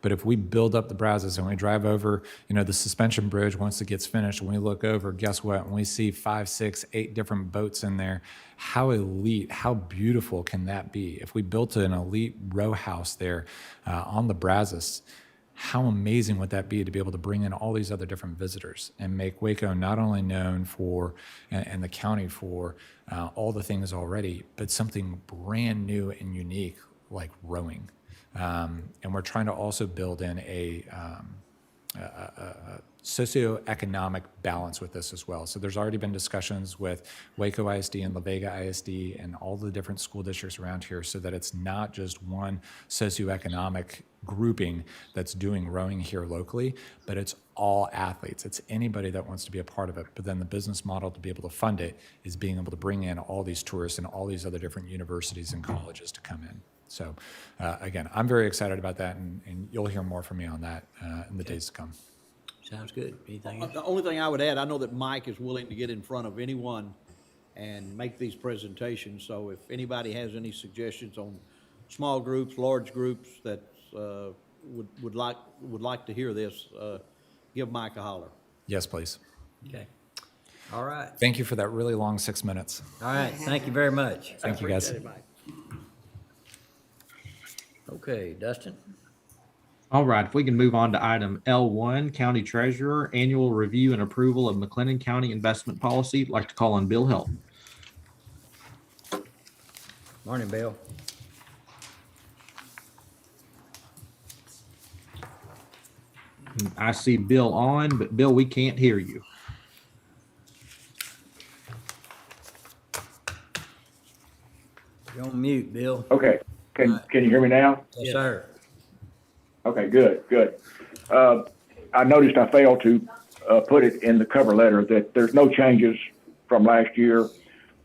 But if we build up the Brazos and we drive over, the suspension bridge, once it gets finished, and we look over, guess what? When we see 5, 6, 8 different boats in there, how elite, how beautiful can that be? If we built an elite row house there on the Brazos, how amazing would that be to be able to bring in all these other different visitors and make Waco not only known for, and the county for all the things already, but something brand new and unique like rowing. And we're trying to also build in a socioeconomic balance with this as well. So there's already been discussions with Waco ISD and La Vega ISD and all the different school districts around here, so that it's not just one socioeconomic grouping that's doing rowing here locally, but it's all athletes. It's anybody that wants to be a part of it. But then the business model to be able to fund it is being able to bring in all these tourists and all these other different universities and colleges to come in. So again, I'm very excited about that, and you'll hear more from me on that in the days to come. Sounds good. Anything else? The only thing I would add, I know that Mike is willing to get in front of anyone and make these presentations. So if anybody has any suggestions on small groups, large groups that would like to hear this, give Mike a holler. Yes, please. Okay. All right. Thank you for that really long 6 minutes. All right. Thank you very much. Thank you, guys. Appreciate it, Mike. Okay, Dustin? All right, if we can move on to item L1, County Treasurer, Annual Review and Approval of McLennan County Investment Policy. I'd like to call on Bill Helton. Morning, Bill. I see Bill on, but Bill, we can't hear you. You're on mute, Bill. Okay, can you hear me now? Yes, sir. Okay, good. I noticed I failed to put it in the cover letter that there's no changes from last year.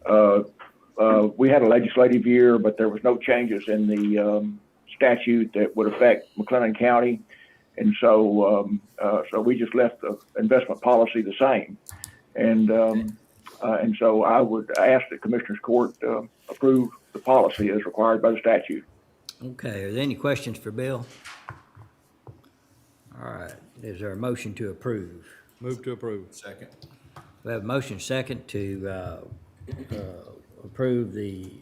We had a legislative year, but there was no changes in the statute that would affect McLennan County. And so we just left the investment policy the same. And so I would ask the Commissioners Court approve the policy as required by the statute. Okay, are there any questions for Bill? All right, is there a motion to approve? Move to approve. Second. We have a motion second to approve the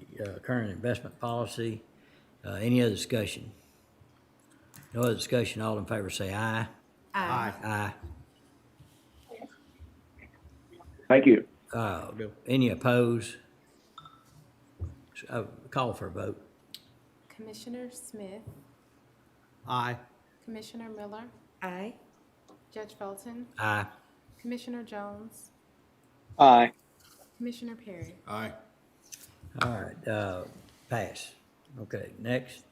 current investment policy. Any other discussion? No other discussion, all in favor say aye. Aye. Aye. Thank you. Any opposed? Call for a vote. Commissioner Smith, Aye. Commissioner Miller, Aye. Judge Felton, Aye. Commissioner Jones, Aye. Commissioner Perry. Aye. All right, pass. Okay, next.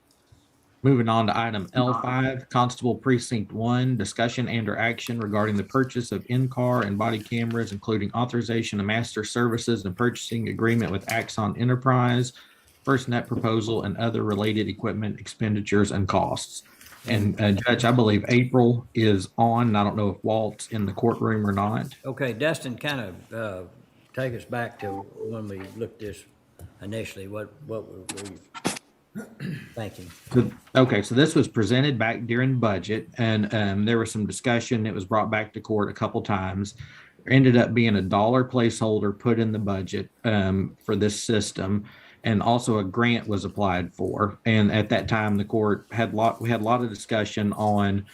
Moving on to item L5, Constable Precinct 1, discussion and/or action regarding the purchase of in-car and body cameras, including authorization of master services and purchasing agreement with Axon Enterprise, first net proposal, and other related equipment expenditures and costs. And Judge, I believe April is on, and I don't know if Walt's in the courtroom or not. Okay, Dustin, kind of take us back to when we looked this initially. What were we thinking? Okay, so this was presented back during budget, and there was some discussion. It was brought back to court a couple times. There ended up being $1 placeholder put in the budget for this system, and also a grant was applied for. And at that time, the court had we had a lot of discussion on,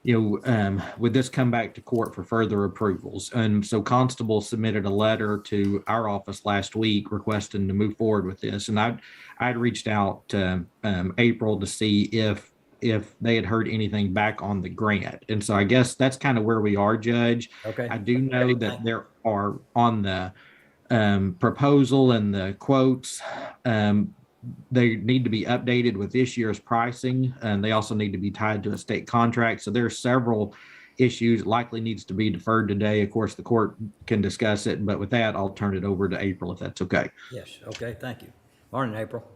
would this come back to court for further approvals? And so Constable submitted a letter to our office last week requesting to move forward with this. And I'd reached out to April to see if they had heard anything back on the grant. And so I guess that's kind of where we are, Judge. Okay. I do know that there are on the proposal and the quotes, they need to be updated with this year's pricing, and they also need to be tied to a state contract. So there are several issues, likely needs to be deferred today. Of course, the court can discuss it, but with that, I'll turn it over to April if that's okay. Yes, okay, thank you. Morning, April.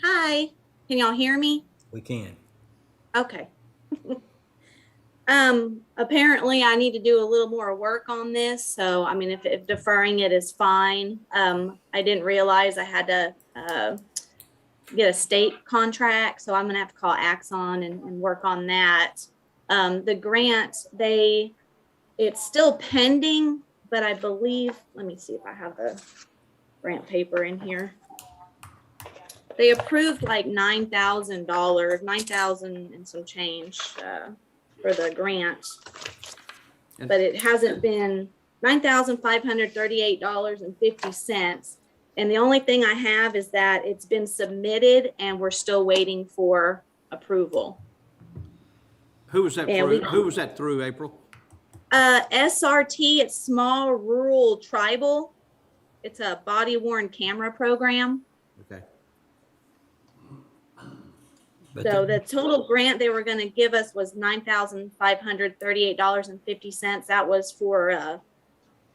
Hi, can y'all hear me? We can. Okay. Apparently I need to do a little more work on this. So, I mean, if deferring it is fine. I didn't realize I had to get a state contract. So I'm going to have to call Axon and work on that. The grant, it's still pending, but I believe, let me see if I have the grant paper in here. They approved like $9,000, $9,000 and some change for the grant, but it hasn't been $9,538.50. And the only thing I have is that it's been submitted and we're still waiting for approval. Who was that through? Who was that through, April? SRT, it's Small Rural Tribal. It's a body worn camera program. Okay. So the total grant they were going to give us was $9,538.50. That was for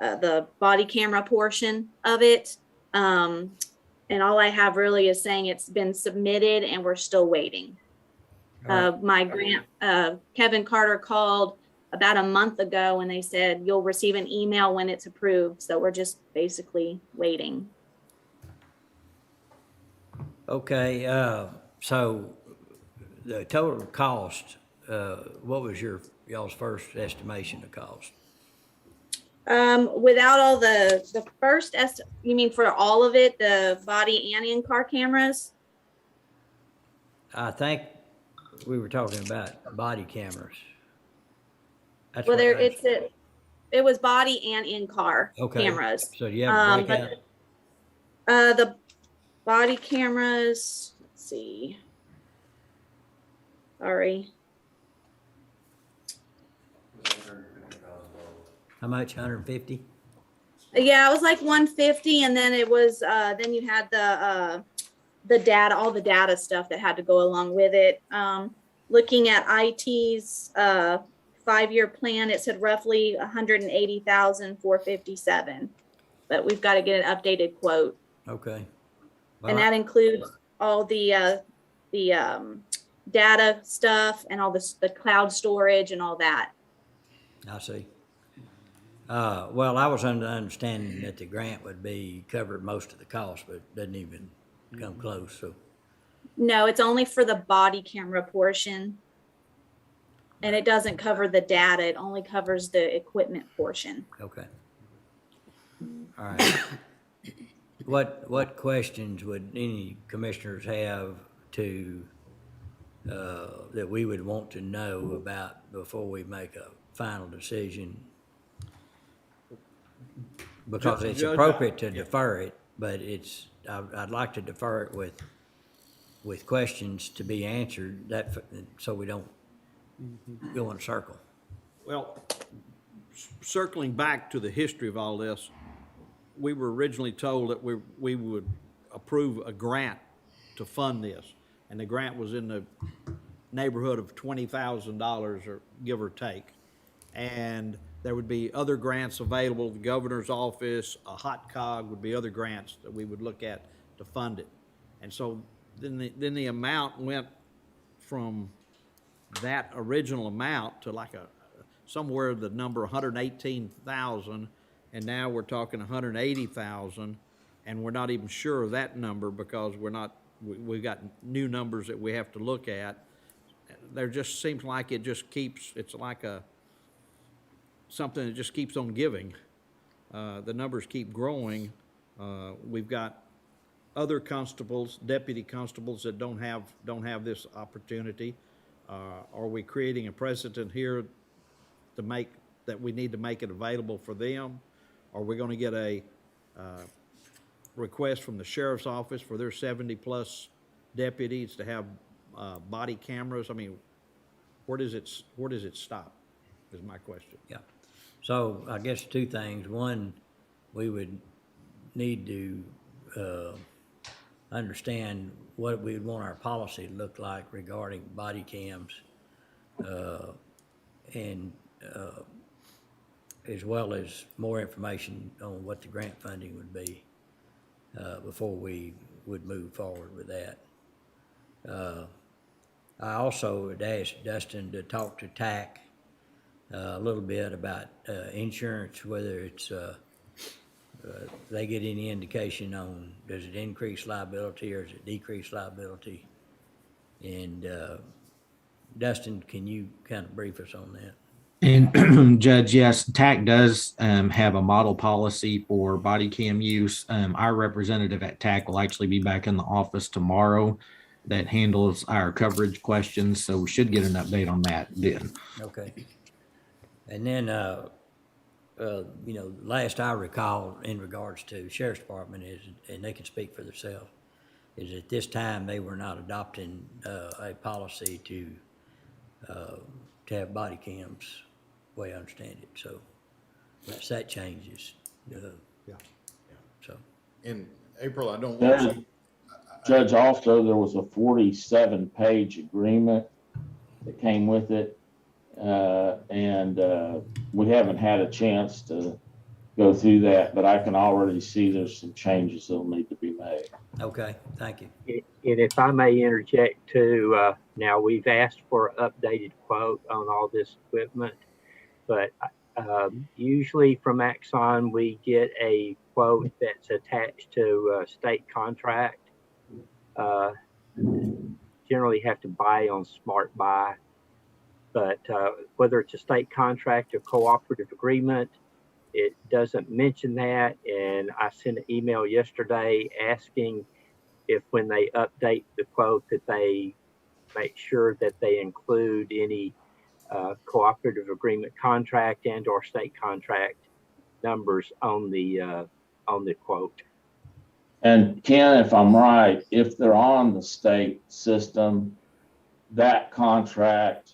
the body camera portion of it. And And all I have really is saying it's been submitted and we're still waiting. My grant, Kevin Carter called about a month ago and they said, you'll receive an email when it's approved. So we're just basically waiting. Okay, so the total cost, what was y'all's first estimation of cost? Without all the first you mean for all of it, the body and in-car cameras? I think we were talking about body cameras. That's Well, what there, it was body and in-car Okay. cameras. So do you have a breakout? The body cameras, let's see. Sorry. How much, 150? Yeah, it was like 150 and then it was, then you had the data, all the data stuff that had to go along with it. Looking at IT's 5-year plan, it said roughly 180,457, but we've got to get an updated quote. Okay. And that includes all the data stuff and all the cloud storage and all that. I see. Well, I was under the understanding that the grant would be covered most of the cost, but it doesn't even come close, so. No, it's only for the body camera portion. And it doesn't cover the data. It only covers the equipment portion. Okay. All right. What questions would any commissioners have to, that we would want to know about before we make a final decision? Because it's Judge, appropriate to defer it, but I'd like to defer it with questions to be answered, so we don't go in a circle. Well, circling back to the history of all this, we were originally told that we would approve a grant to fund this. And the grant was in the neighborhood of $20,000 or give or take. And there would be other grants available, the governor's office, a hot cog would be other grants that we would look at to fund it. And so then the amount went from that original amount to like somewhere the number 118,000, and now we're talking 180,000, and we're not even sure of that number because we've got new numbers that we have to look at. There just seems like it's like something that just keeps on giving. The numbers keep growing. We've got other constables, deputy constables that don't have this opportunity. Are we creating a precedent here that we need to make it available for them? Are we going to get a request from the sheriff's office for their 70-plus deputies to have body cameras? I mean, where does it stop, is my question. Yeah. So I guess two things. One, we would need to understand what we would want our policy to look like regarding body cams, and as well as more information on what the grant funding would be before we would move forward with that. I also would ask Dustin to talk to TAC a little bit about insurance, whether it's they get any indication on, does it increase liability or does it decrease liability? And Dustin, can you kind of brief us on that? And Judge, yes, TAC does have a model policy for body cam use. Our representative at TAC will actually be back in the office tomorrow that handles our coverage questions. So we should get an update on that then. Okay. And then, last I recall in regards to Sheriff's Department is, and they can speak for themselves, is at this time they were not adopting a policy to have body cams, the way I understand it. So once that changes, Yeah. so. In April, I don't. Judge, also, there was a 47-page agreement that came with it. And we haven't had a chance to go through that, but I can already see there's some changes that'll need to be made. Okay, thank you. And if I may interject too, now we've asked for an updated quote on all this equipment, but usually from Axon, we get a quote that's attached to a state contract. Generally have to buy on Smart Buy, but whether it's a state contract or cooperative agreement, it doesn't mention that. And I sent an email yesterday asking if when they update the quote that they make sure that they include any cooperative agreement contract and or state contract numbers on the quote. And Ken, if I'm right, if they're on the state system, that contract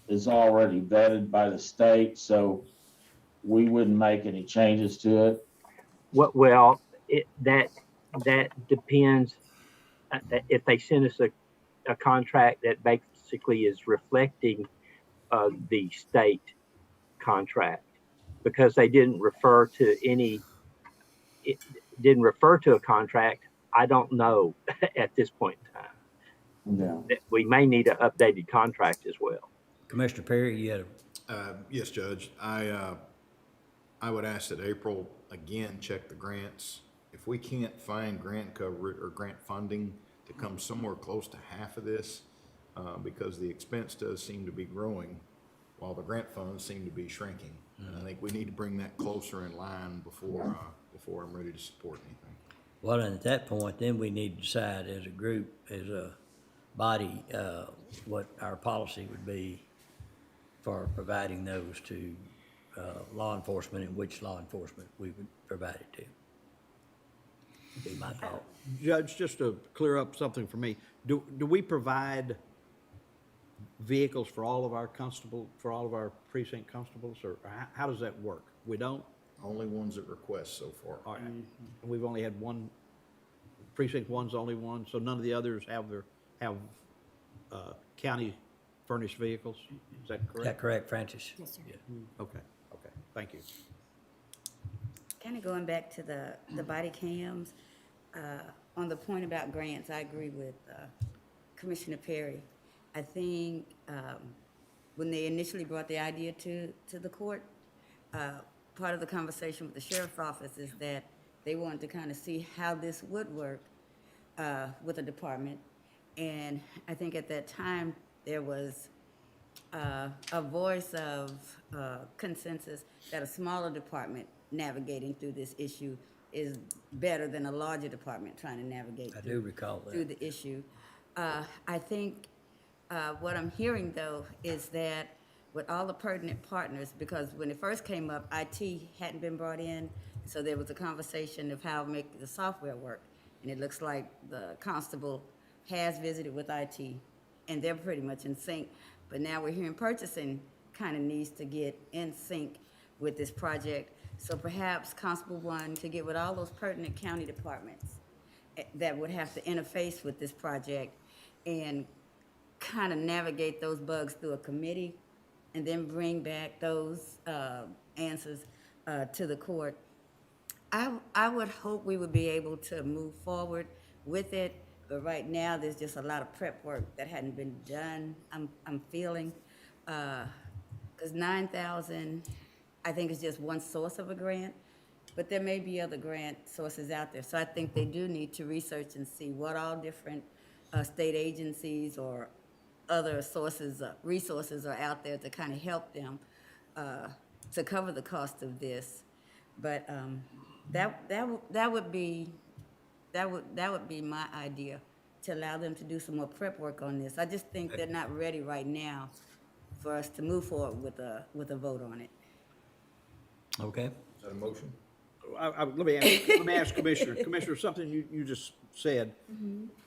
is already vetted by the state, so we wouldn't make any changes to it. Well, that depends. If they send us a contract that basically is reflecting the state contract, because they didn't refer to it didn't refer to a contract. I don't know at this point in time. Yeah. We may need an updated contract as well. Commissioner Perry, you had Yes, Judge. I would ask that April again check the grants. If we can't find grant coverage or grant funding to come somewhere close to half of this, because the expense does seem to be growing while the grant funds seem to be shrinking. And I think we need to bring that closer in line before I'm ready to support anything. well, and at that point, then we need to decide as a group, as a body, what our policy would be for providing those to law enforcement and which law enforcement we would provide it to. Be my thought. Judge, just to clear up something for me, do we provide vehicles for all of our precinct constables, or how does that work? We don't? Only ones that request so far. All right. We've only had one, precinct one's the only one, so none of the others have county furnished vehicles? Is that correct? Is that correct, Francis? Yes, sir. Yeah. Okay, thank you. Kind of going back to the body cams, on the point about grants, I agree with Commissioner Perry. I think when they initially brought the idea to the court, part of the conversation with the sheriff's office is that they wanted to kind of see how this would work with a department. And I think at that time, there was a voice of consensus that a smaller department navigating through this issue is better than a larger department trying to navigate I do recall through that. the issue. I think what I'm hearing, though, is that with all the pertinent partners, because when it first came up, IT hadn't been brought in, so there was a conversation of how to make the software work. And it looks like the constable has visited with IT, and they're pretty much in sync. But now we're hearing purchasing kind of needs to get in sync with this project. So perhaps Constable One could get with all those pertinent county departments that would have to interface with this project and kind of navigate those bugs through a committee and then bring back those answers to the court. I would hope we would be able to move forward with it, but right now there's just a lot of prep work that hadn't been done. I'm feeling, because 9,000, I think is just one source of a grant, but there may be other grant sources out there. So I think they do need to research and see what all different state agencies or other sources, resources are out there to kind of help them to cover the cost of this. But that would be my idea, to allow them to do some more prep work on this. I just think they're not ready right now for us to move forward with a vote on it. Okay. Is that a motion? Let me ask Commissioner, something you just said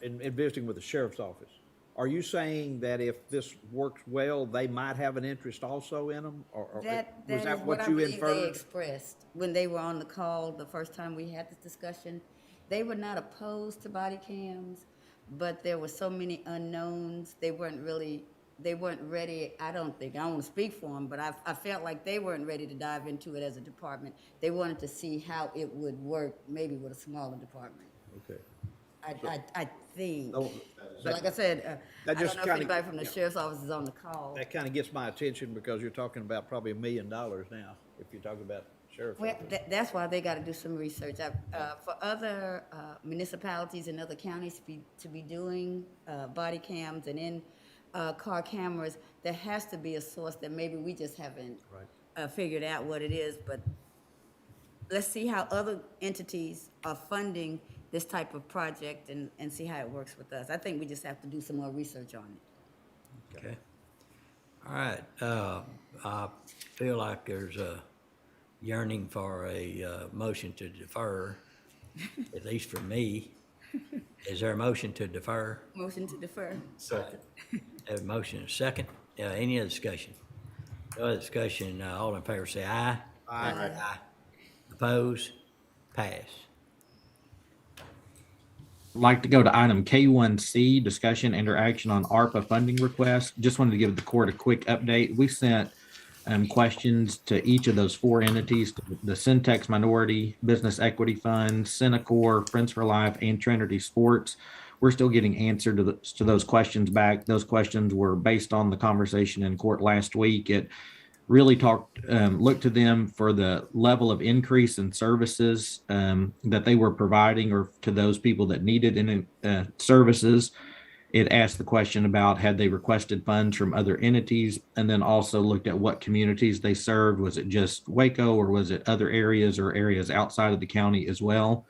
in visiting with the sheriff's office. Are you saying that if this works well, they might have an interest also in them? Or That was is that what what I you believe they inferred? expressed when they were on the call the first time we had this discussion. They were not opposed to body cams, but there were so many unknowns. They weren't really they weren't ready, I don't want to speak for them, but I felt like they weren't ready to dive into it as a department. They wanted to see how it would work, maybe with a smaller department. Okay. I think. Oh, But like I said, that I just don't know if kinda- anybody from the yeah. sheriff's office is on the call. That kind of gets my attention because you're talking about probably $1 million now, if you're talking about sheriff's Well, office. that's why they got to do some research. For other municipalities and other counties to be doing body cams and car cameras, there has to be a source that maybe we just haven't figured out what it is. But let's see how other entities are funding this type of project and see how it works with us. I think we just have to do some more research on it. Okay. All right, I feel like there's a yearning for a motion to defer, at least for me. Is there a motion to defer? Motion to defer. Second. Have a motion and a second. Any other discussion? No other discussion, all in favor say aye. Aye. Aye. Oppose? Pass. Like to go to item K1C, discussion and or action on ARPA funding request. Just wanted to give the court a quick update. We sent questions to each of those four entities, the Syntex Minority Business Equity Fund, Centacor, Friends for Life, and Trinity Sports. We're still getting answer to those questions back. Those questions were based on the conversation in court last week. It really looked to them for the level of increase in services that they were providing, or to those people that needed services. It asked the question about had they requested funds from other entities, and then also looked at what communities they served. Was it just Waco, or was it other areas or areas outside of the county as well?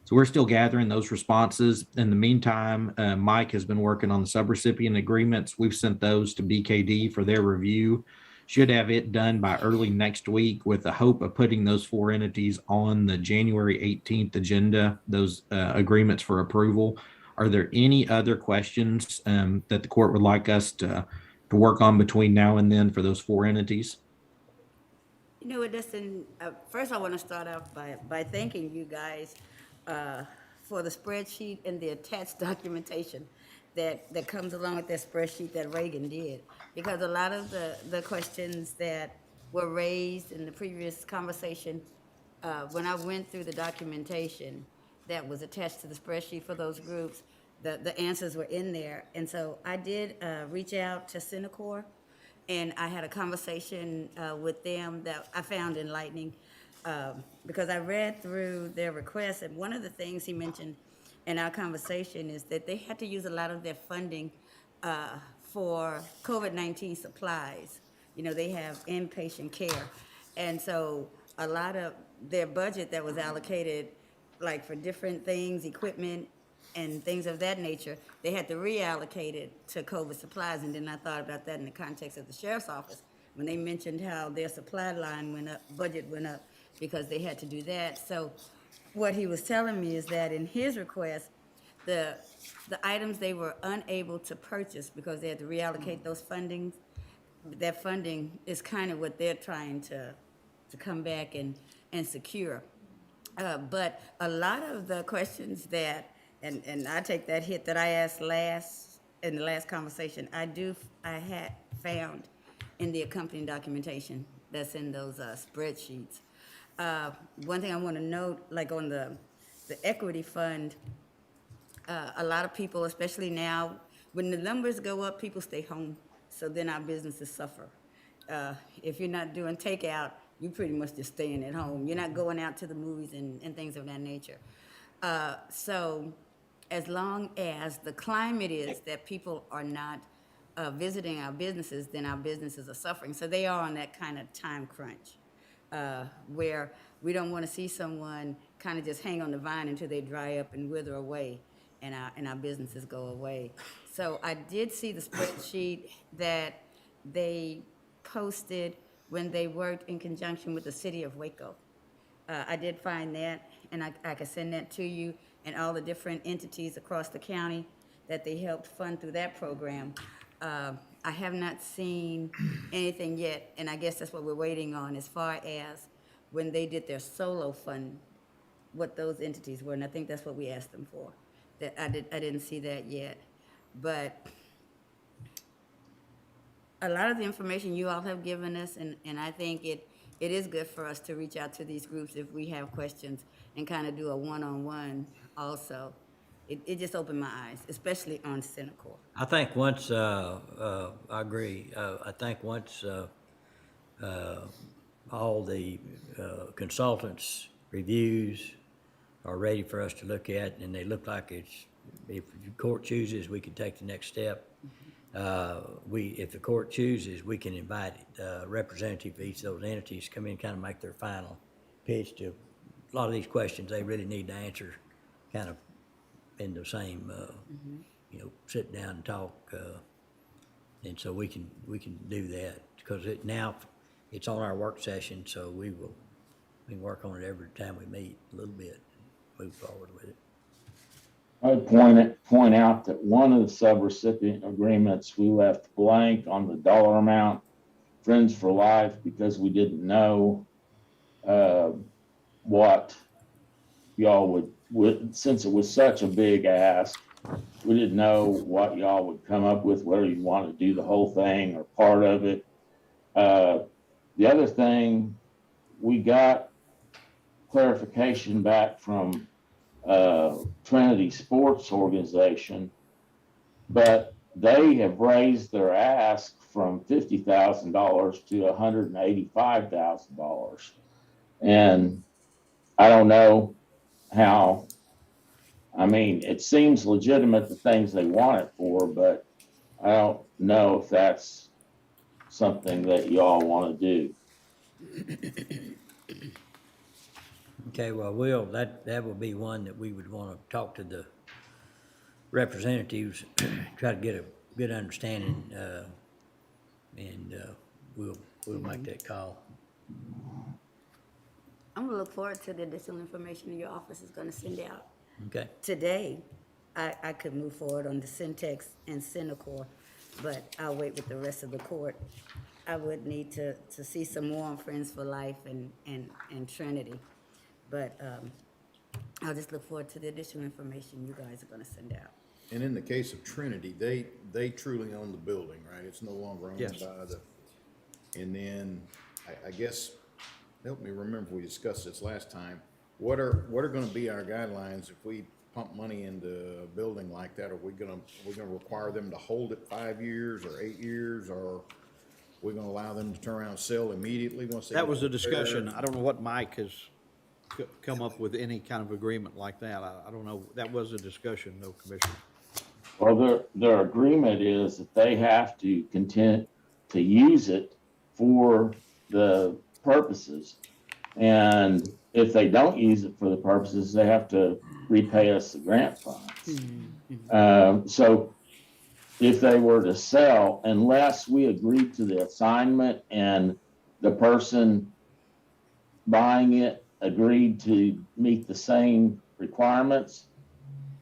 So we're still gathering those responses. In the meantime, Mike has been working on the subrecipient agreements. We've sent those to BKD for their review. Should have it done by early next week, with the hope of putting those four entities on the January 18th agenda, those agreements for approval. Are there any other questions that the court would like us to work on between now and then for those four entities? You know what, Dustin, first I want to start off by thanking you guys for the spreadsheet and the attached documentation that comes along with that spreadsheet that Reagan did. Because a lot of the questions that were raised in the previous conversation, when I went through the documentation that was attached to the spreadsheet for those groups, the answers were in there. And so I did reach out to Centacor, and I had a conversation with them that I found enlightening, because I read through their requests, and one of the things he mentioned in our conversation is that they had to use a lot of their funding for COVID-19 supplies. You know, they have inpatient care. And so a lot of their budget that was allocated, like for different things, equipment and things of that nature, they had to reallocate it to COVID supplies. And then I thought about that in the context of the sheriff's office, when they mentioned how their supply line went up, budget went up, because they had to do that. So what he was telling me is that in his request, the items they were unable to purchase because they had to reallocate those fundings, that funding is kind of what they're trying to come back and secure. But a lot of the questions that, and I take that hit that I asked in the last conversation, I had found in the accompanying documentation that's in those spreadsheets. One thing I want to note, like on the equity fund, a lot of people, especially now, when the numbers go up, people stay home. So then our businesses suffer. If you're not doing takeout, you pretty much just staying at home. You're not going out to the movies and things of that nature. So as long as the climate is that people are not visiting our businesses, then our businesses are suffering. So they are on that kind of time crunch, where we don't want to see someone kind of just hang on the vine until they dry up and wither away, and our businesses go away. So I did see the spreadsheet that they posted when they worked in conjunction with the city of Waco. I did find that, and I can send that to you, and all the different entities across the county that they helped fund through that program. I have not seen anything yet, and I guess that's what we're waiting on as far as when they did their solo fund, what those entities were, and I think that's what we asked them for. That I didn't see that yet, but a lot of the information you all have given us, and I think it is good for us to reach out to these groups if we have questions and kind of do a one-on-one also. It just opened my eyes, especially on Centercore. I think once, I agree, I think once, all the consultants' reviews are ready for us to look at, and they look like it's, if the court chooses, we can take the next step. If the court chooses, we can invite a representative of each of those entities to come in, kind of make their final pitch to a lot of these questions they really need to answer, kind of in the same, sit down and talk, and so we can do that, because now it's on our work session, so we can work on it every time we meet a little bit, move forward with it. I'd point out that one of the subrecipient agreements, we left blank on the dollar amount, Friends for Life, because we didn't know what y'all would, since it was such a big ask, we didn't know what y'all would come up with, whether you want to do the whole thing or part of it. The other thing, we got clarification back from Trinity Sports Organization, but they have raised their ask from $50,000 to $185,000. And I don't know how, I mean, it seems legitimate, the things they want it for, but I don't know if that's something that y'all want to do. Okay, well, that would be one that we would want to talk to the representatives, try to get a good understanding, and we'll make that call. I'm gonna look forward to the additional information your office is gonna send out. Okay, Today, I could move forward on the Syntex and Centercore, but I'll wait with the rest of the court. I would need to see some more on Friends for Life and Trinity. But I'll just look forward to the additional information you guys are gonna send out. And in the case of Trinity, they truly own the building, right? It's no longer owned Yes. by and then I guess, help me remember, we discussed this last time. What are gonna be our guidelines if we pump money into a building like that? Are we gonna require them to hold it 5 years or 8 years, or we're gonna allow them to turn around and sell immediately once they? That get was a repaired? discussion. I don't know what Mike has come up with any kind of agreement like that. I don't know. That was a discussion, though, Commissioner. Well, their agreement is that they have to continue to use it for the purposes. And if they don't use it for the purposes, they have to repay us the grant funds. So if they were to sell, unless we agreed to the assignment and the person buying it agreed to meet the same requirements,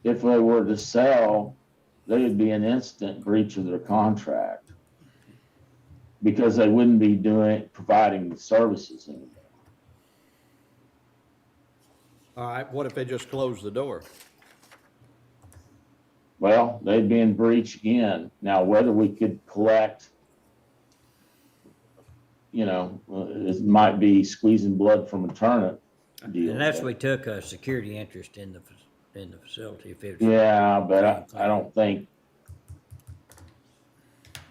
if they were to sell, they would be an instant breach of their contract because they wouldn't be providing the services anymore. All right, what if they just close the door? Well, they'd be in breach again. Now, whether we could collect, it might be squeezing blood from a turnip deal. and that's, we took a security interest in the facility. If it was, Yeah, but I don't think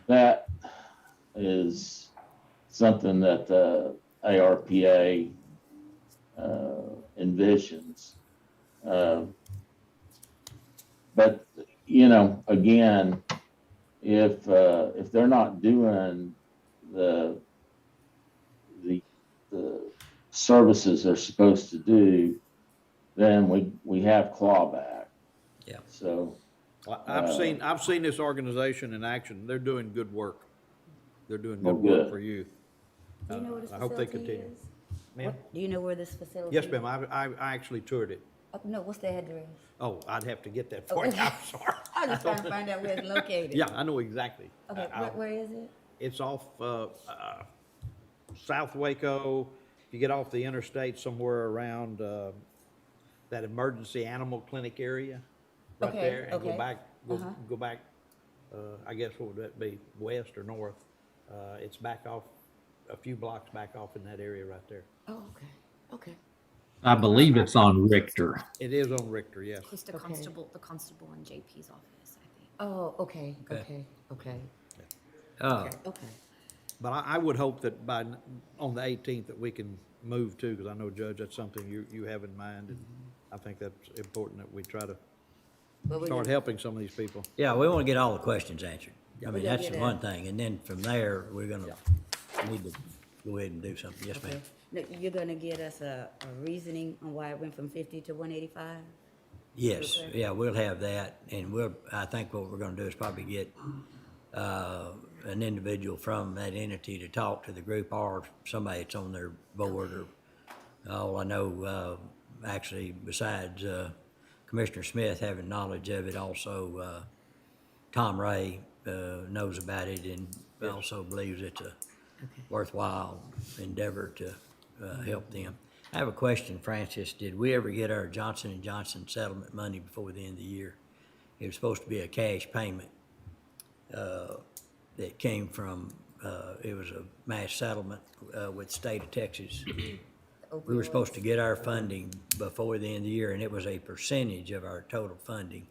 that is something that the ARPA envisions. But again, if they're not doing the services they're supposed to do, then we have clawback. Yeah. So I've seen this organization in action. They're doing good work. They're doing Well, good work good. for you. Do you know where this I hope they facility continue. is? Ma'am? Do you know where this facility? Yes, ma'am. I actually toured it. No, what's the address? Oh, I'd have to get that for you. Okay. I'm sorry. I was just trying to find out where it's located. Yeah, I know exactly. Okay, where is it? It's off South Waco. You get off the interstate somewhere around that emergency animal clinic area, right Okay, there, and okay. go back. I guess what would that be, west or north? It's back off, a few blocks back off in that area right there. Oh, okay, okay. I believe it's on Richter. It is on Richter, yes. Close to Okay. the constable in JP's office, I think. Oh, okay, Okay. okay. Uh, Okay. But I would hope that on the 18th that we can move too, because I know, Judge, that's something you have in mind. And I think that's important that we try to Well, we start gotta- helping some of these people. yeah, we want to get all the questions answered. I We mean, gotta that's the get one thing, and then from there, we're gonna need to go ahead and do something. Yes, Okay. ma'am. Now, you're gonna get us a reasoning on why it went from 50 to 185? Yes, Okay. yeah, we'll have that, and I think what we're gonna do is probably get, an individual from that entity to talk to the group, or somebody that's on their board, or, all I know, actually, besides, Commissioner Smith having knowledge of it, also, Tom Ray, knows about it and also believes it's a worthwhile endeavor to, help them. I have a question, Francis. Did we ever get our Johnson & Johnson settlement money before the end of the year? It was supposed to be a cash payment, that came from, it was a mass settlement, with the state of Texas. We were supposed to get our funding before the end of the year, and it was a percentage of our total funding.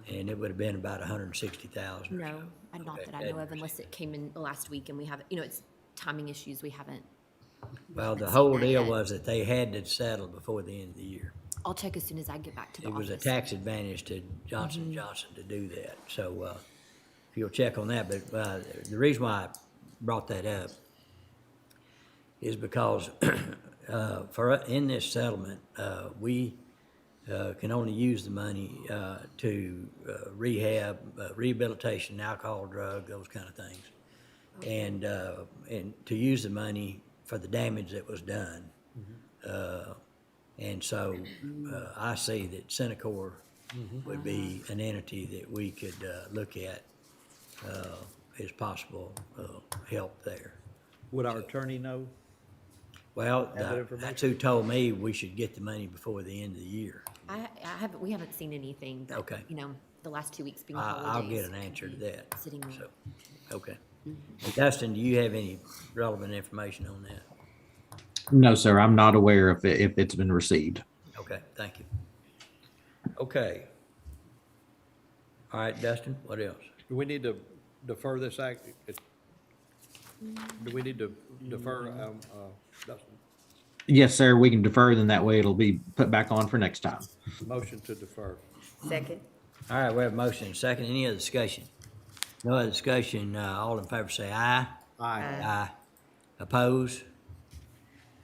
And it would have been about 160,000. No, and not that I know of, unless it came in the last week and we haven't, it's timing issues, we haven't. Well, the seen whole that deal yet. was that they had to settle before the end of the year. I'll check as soon as I get back to the It was a office. tax advantage to Johnson & Johnson to do that. So, if you'll check on that, but, the reason why I brought that up is because, in this settlement, we, can only use the money, to, rehab, rehabilitation, alcohol, drug, those kind of things. And to use the money for the damage that was done. And so, I see that Centacor would be an entity that we could, look at, as possible, help there. Would our attorney know? Well, Have that information? that's who told me we should get the money before the end of the year. We haven't seen anything, but, Okay. the last 2 weeks being I'll holidays. get an could answer to be that. Sitting there. So, okay. Dustin, do you have any relevant information on that? No, sir, I'm not aware if it's been received. Okay, thank you. Okay. All right, Dustin, what else? Do we need to defer this act? Do we need to defer, Dustin? Yes, sir, we can defer, then that way it'll be put back on for next time. Motion to defer. Second? All right, we have a motion and a second. Any other discussion? No other discussion. All in favor say aye. Aye. Aye. Oppose?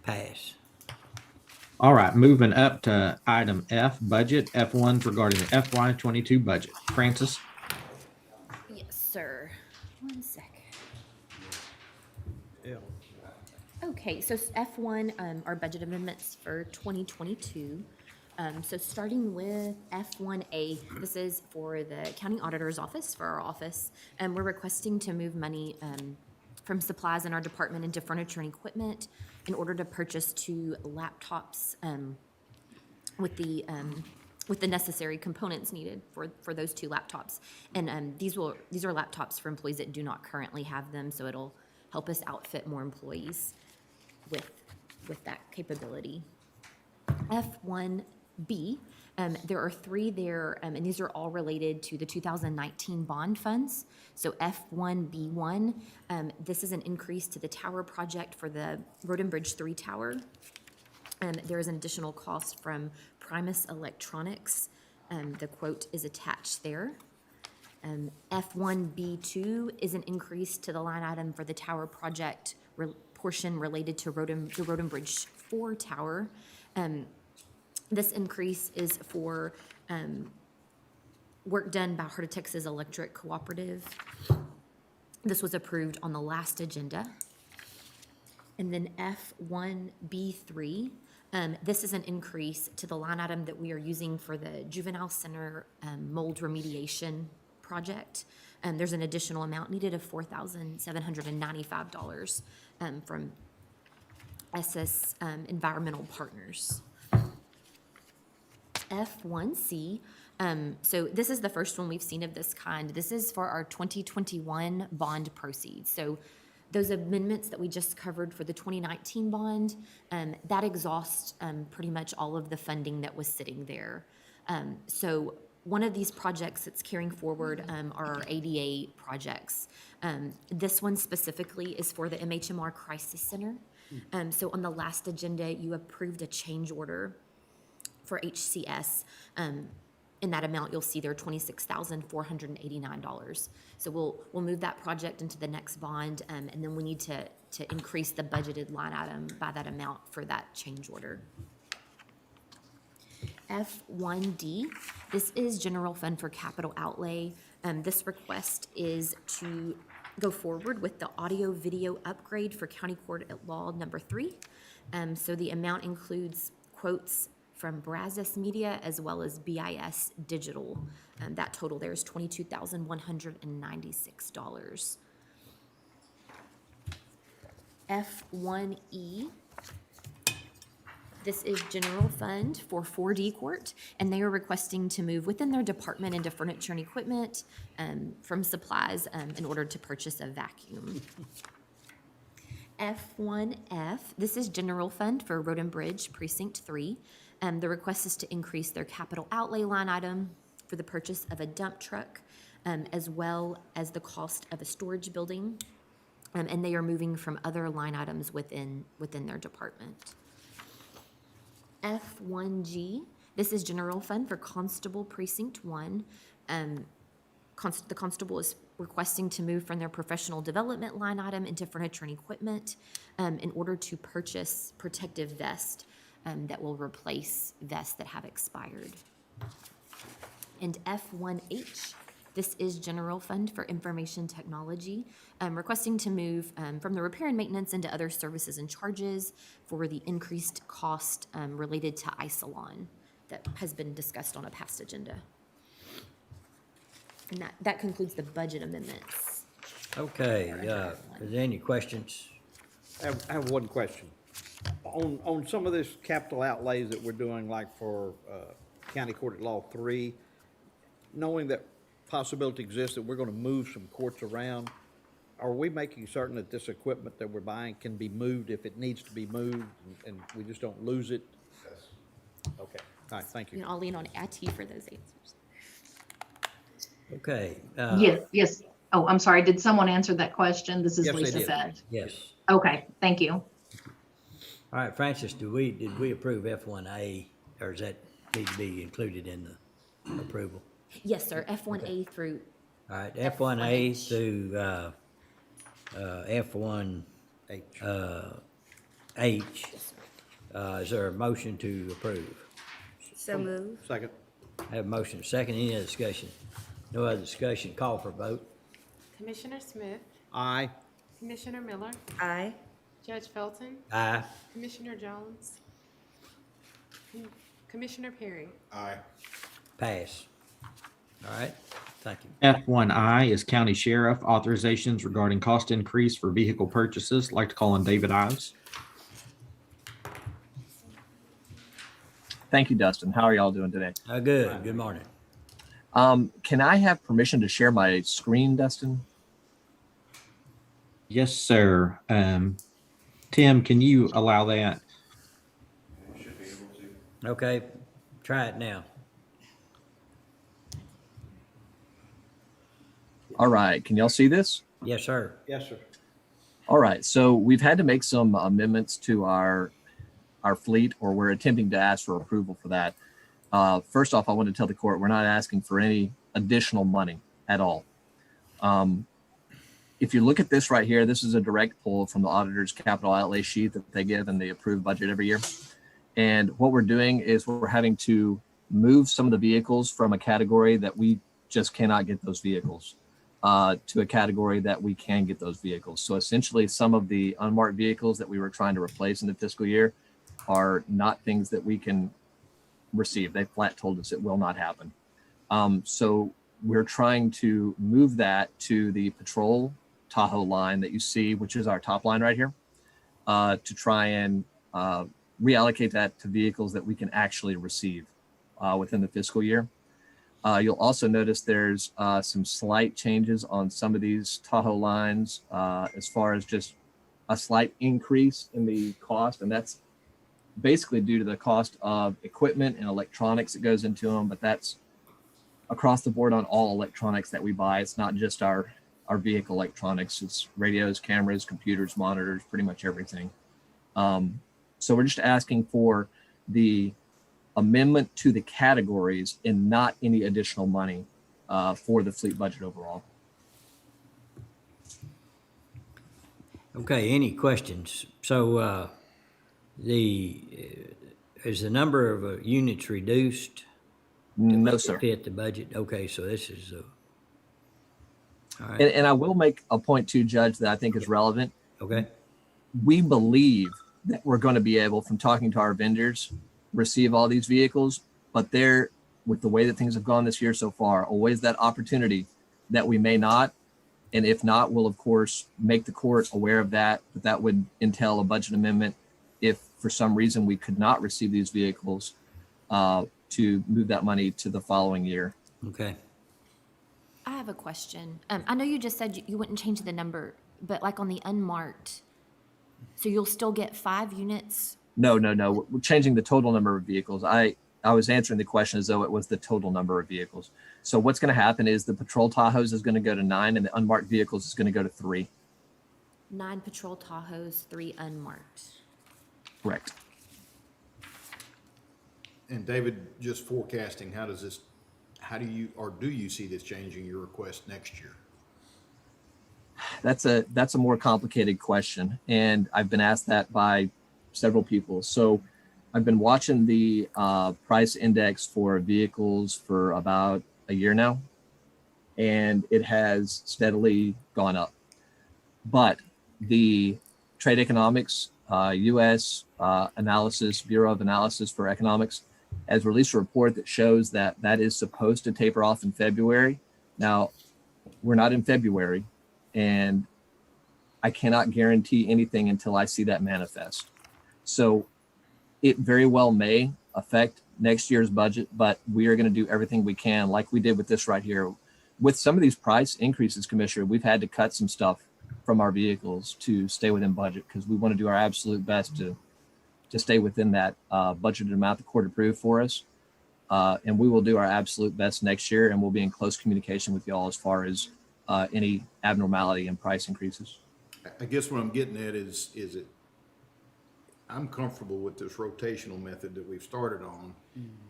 Pass. All right, moving up to item F, budget. F1's regarding the FY '22 budget. Francis? Yes, sir. 1 second. Yeah. Okay, so F1, our budget amendments for 2022. So starting with F1A, this is for the county auditor's office, for our office. And we're requesting to move money from supplies in our department into furniture and equipment in order to purchase 2 laptops with the necessary components needed for those 2 laptops. And these are laptops for employees that do not currently have them, so it'll help us outfit more employees with that capability. F1B, there are 3 there, and these are all related to the 2019 bond funds. So F1B1, this is an increase to the tower project for the Road and Bridge 3 tower. There is an additional cost from Primus Electronics. The quote is attached there. F1B2 is an increase to the line item for the tower project portion related to the Road and Bridge 4 tower. This increase is for work done by Heart of Texas Electric Cooperative. This was approved on the last agenda. And then F1B3, this is an increase to the line item that we are using for the Juvenile Center mold remediation project. There's an additional amount needed of $4,795 from SS Environmental Partners. F1C, so this is the first one we've seen of this kind. This is for our 2021 bond proceeds. So Those amendments that we just covered for the 2019 bond, that exhausts pretty much all of the funding that was sitting there. So one of these projects that's carrying forward are our ADA projects. This one specifically is for the MHMR Crisis Center. So on the last agenda, you approved a change order for HCS. In that amount, you'll see there $26,489. So we'll move that project into the next bond, and then we need to increase the budgeted line item by that amount for that change order. F1D, this is general fund for capital outlay. This request is to go forward with the audio video upgrade for County Court at Law number 3. So the amount includes quotes from Brazos Media as well as BIS Digital. That total there is $22,196. F1E, this is general fund for 4D Court, and they are requesting to move within their department into furniture and equipment from supplies in order to purchase a vacuum. F1F, this is general fund for Road and Bridge Precinct 3. The request is to increase their capital outlay line item for the purchase of a dump truck, as well as the cost of a storage building. And they are moving from other line items within their department. F1G, this is general fund for Constable Precinct 1. The constable is requesting to move from their professional development line item into furniture and equipment in order to purchase protective vest that will replace vests that have expired. And F1H, this is general fund for information technology, requesting to move from the repair and maintenance into other services and charges for the increased cost related to Isolon that has been discussed on a past agenda. And that concludes the budget amendments. Okay, is there any questions? I have one question. On some of this capital outlays that we're doing, like for County Court at Law 3, knowing that possibility exists that we're going to move some courts around, are we making certain that this equipment that we're buying can be moved if it needs to be moved, and we just don't lose it? Yes. Okay, all right, thank you. And I'll lean on Ati for those answers. Okay. Yes. Oh, I'm sorry. Did someone answer that question? This is Yes, they Lisa did. Fett. Yes. Okay, thank you. All right, Francis, did we approve F1A, or does that need to be included in the approval? Yes, sir, F1A through, All right, F1A through F1H. Is there a motion to approve? So move. Second. Have a motion, second, any other discussion? No other discussion, call for vote. Commissioner Smith, Aye. Commissioner Miller, Aye. Judge Felton, Aye. Commissioner Jones, Commissioner Perry. Aye. Pass. All right, thank you. F1I is County Sheriff authorizations regarding cost increase for vehicle purchases. I'd like to call on David Ives. Thank you, Dustin. How are y'all doing today? Good morning. Can I have permission to share my screen, Dustin? Yes, sir. Tim, can you allow that? Okay, try it now. All right. Can y'all see this? Yes, sir. Yes, sir. All right. So we've had to make some amendments to our fleet, or we're attempting to ask for approval for that. First off, I want to tell the court we're not asking for any additional money at all. If you look at this right here, this is a direct pull from the auditor's capital outlay sheet that they give in the approved budget every year. And what we're doing is we're having to move some of the vehicles from a category that we just cannot get those vehicles to a category that we can get those vehicles. So essentially, some of the unmarked vehicles that we were trying to replace in the fiscal year are not things that we can receive. They flat told us it will not happen. So we're trying to move that to the patrol Tahoe line that you see, which is our top line right here, to try and reallocate that to vehicles that we can actually receive within the fiscal year. You'll also notice there's some slight changes on some of these Tahoe lines as far as just a slight increase in the cost, and that's basically due to the cost of equipment and electronics that goes into them, but that's across the board on all electronics that we buy. It's not just our vehicle electronics. It's radios, cameras, computers, monitors, pretty much everything. So we're just asking for the amendment to the categories and not any additional money for the fleet budget overall. Okay, any questions? So is the number of units reduced No, to sir. fit the budget? Okay, so this is all right. And I will make a point too, Judge, that I think is relevant. Okay. We believe that we're going to be able, from talking to our vendors, receive all these vehicles, but there, with the way that things have gone this year so far, always that opportunity that we may not. And if not, we'll of course make the court aware of that, but that would entail a budget amendment if for some reason we could not receive these vehicles to move that money to the following year. Okay. I have a question. I know you just said you wouldn't change the number, but like on the unmarked, so you'll still get 5 units? No. We're changing the total number of vehicles. I was answering the question as though it was the total number of vehicles. So what's going to happen is the patrol Tahoes is going to go to 9 and the unmarked vehicles is going to go to 3. 9 patrol Tahoes, 3 unmarked. Correct. And David, just forecasting, do you see this changing your request next year? That's a more complicated question. And I've been asked that by several people. So I've been watching the price index for vehicles for about a year now, and it has steadily gone up. But the Trade Economics, U.S. Analysis, Bureau of Analysis for Economics, has released a report that shows that is supposed to taper off in February. Now, we're not in February, and I cannot guarantee anything until I see that manifest. So it very well may affect next year's budget, but we are going to do everything we can, like we did with this right here. With some of these price increases, Commissioner, we've had to cut some stuff from our vehicles to stay within budget because we want to do our absolute best to stay within that budgeted amount the court approved for us. And we will do our absolute best next year, and we'll be in close communication with y'all as far as any abnormality in price increases. I guess what I'm getting at is I'm comfortable with this rotational method that we've started on.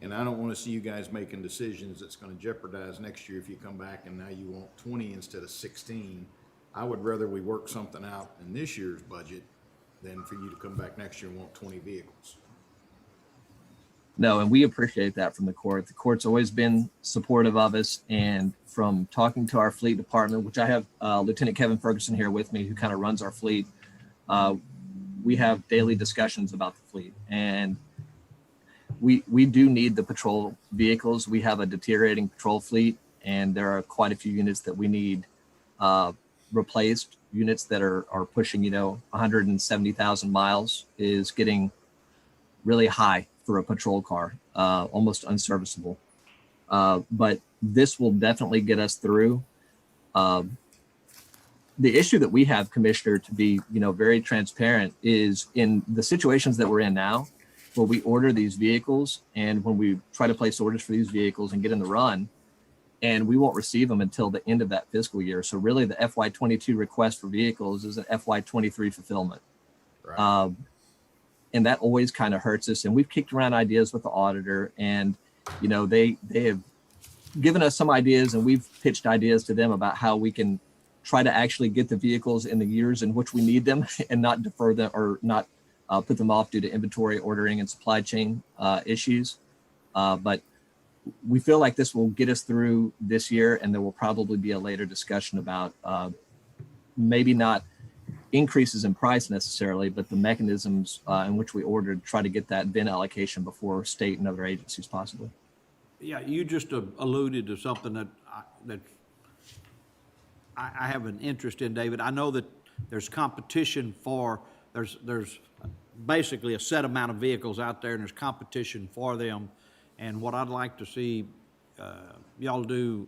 And I don't want to see you guys making decisions that's going to jeopardize next year if you come back and now you want 20 instead of 16. I would rather we work something out in this year's budget than for you to come back next year and want 20 vehicles. No, and we appreciate that from the court. The court's always been supportive of us, and from talking to our fleet department, which I have Lieutenant Kevin Ferguson here with me, who kind of runs our fleet, we have daily discussions about the fleet, and we do need the patrol vehicles. We have a deteriorating patrol fleet, and there are quite a few units that we need replaced. Units that are pushing 170,000 miles is getting really high for a patrol car, almost unserviceable. But this will definitely get us through. The issue that we have, Commissioner, to be very transparent, is in the situations that we're in now, where we order these vehicles and when we try to place orders for these vehicles and get in the run, and we won't receive them until the end of that fiscal year. So really the FY22 request for vehicles is an FY23 fulfillment. Right. And that always kind of hurts us. And we've kicked around ideas with the auditor, and they have given us some ideas, and we've pitched ideas to them about how we can try to actually get the vehicles in the years in which we need them and not defer them or not put them off due to inventory, ordering, and supply chain issues. But we feel like this will get us through this year, and there will probably be a later discussion about maybe not increases in price necessarily, but the mechanisms in which we ordered to try to get that VIN allocation before state and other agencies possibly. Yeah, you just alluded to something that I have an interest in, David. I know that there's competition there's basically a set amount of vehicles out there, and there's competition for them. And what I'd like to see y'all do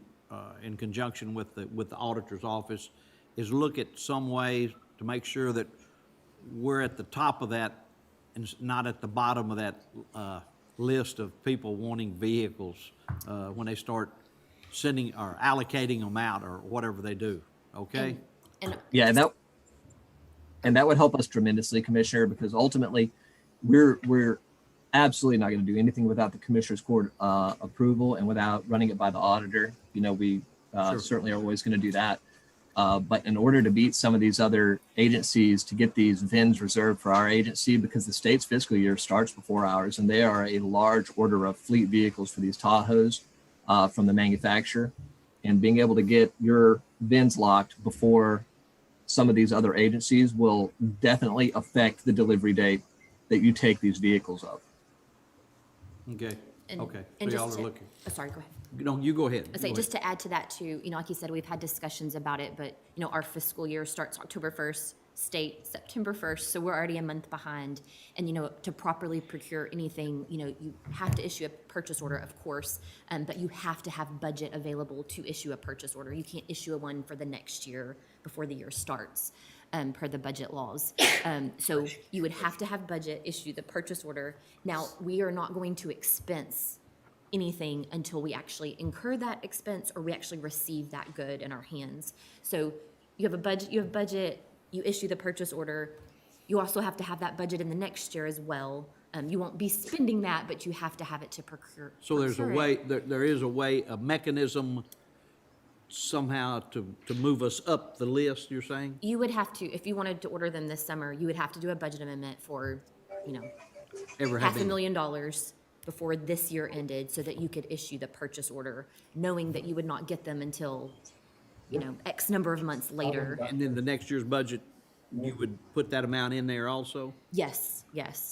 in conjunction with the auditor's office is look at some ways to make sure that we're at the top of that and not at the bottom of that list of people wanting vehicles when they start sending or allocating them out or whatever they do, okay? And Yeah, and that would help us tremendously, Commissioner, because ultimately we're absolutely not going to do anything without the Commissioner's Court approval and without running it by the auditor. You know, we Sure. certainly are always going to do that. But in order to beat some of these other agencies to get these VINs reserved for our agency, because the state's fiscal year starts before ours, and they are a large order of fleet vehicles for these Tahoes from the manufacturer, and being able to get your VINs locked before some of these other agencies will definitely affect the delivery date that you take these vehicles of. Okay, And- okay. So and y'all just are to- looking. oh, sorry, go ahead. No, you go ahead. I say, Go just ahead. to add to that too, like you said, we've had discussions about it, but, our fiscal year starts October 1st, state September 1st, so we're already a month behind. And, to properly procure anything, you have to issue a purchase order, of course, but you have to have budget available to issue a purchase order. You can't issue one for the next year before the year starts, per the budget laws. So you would have to have budget, issue the purchase order. Now, we are not going to expense anything until we actually incur that expense or we actually receive that good in our hands. So you have budget, you issue the purchase order. You also have to have that budget in the next year as well. You won't be spending that, but you have to have it to procure. So there's a procure way, it. there is a way, a mechanism somehow to move us up the list, you're saying? You would have to, if you wanted to order them this summer, you would have to do a budget amendment for, Ever have any? $500,000 before this year ended so that you could issue the purchase order, knowing that you would not get them until, X number of months later. And then the next year's budget, you would put that amount in there also? Yes,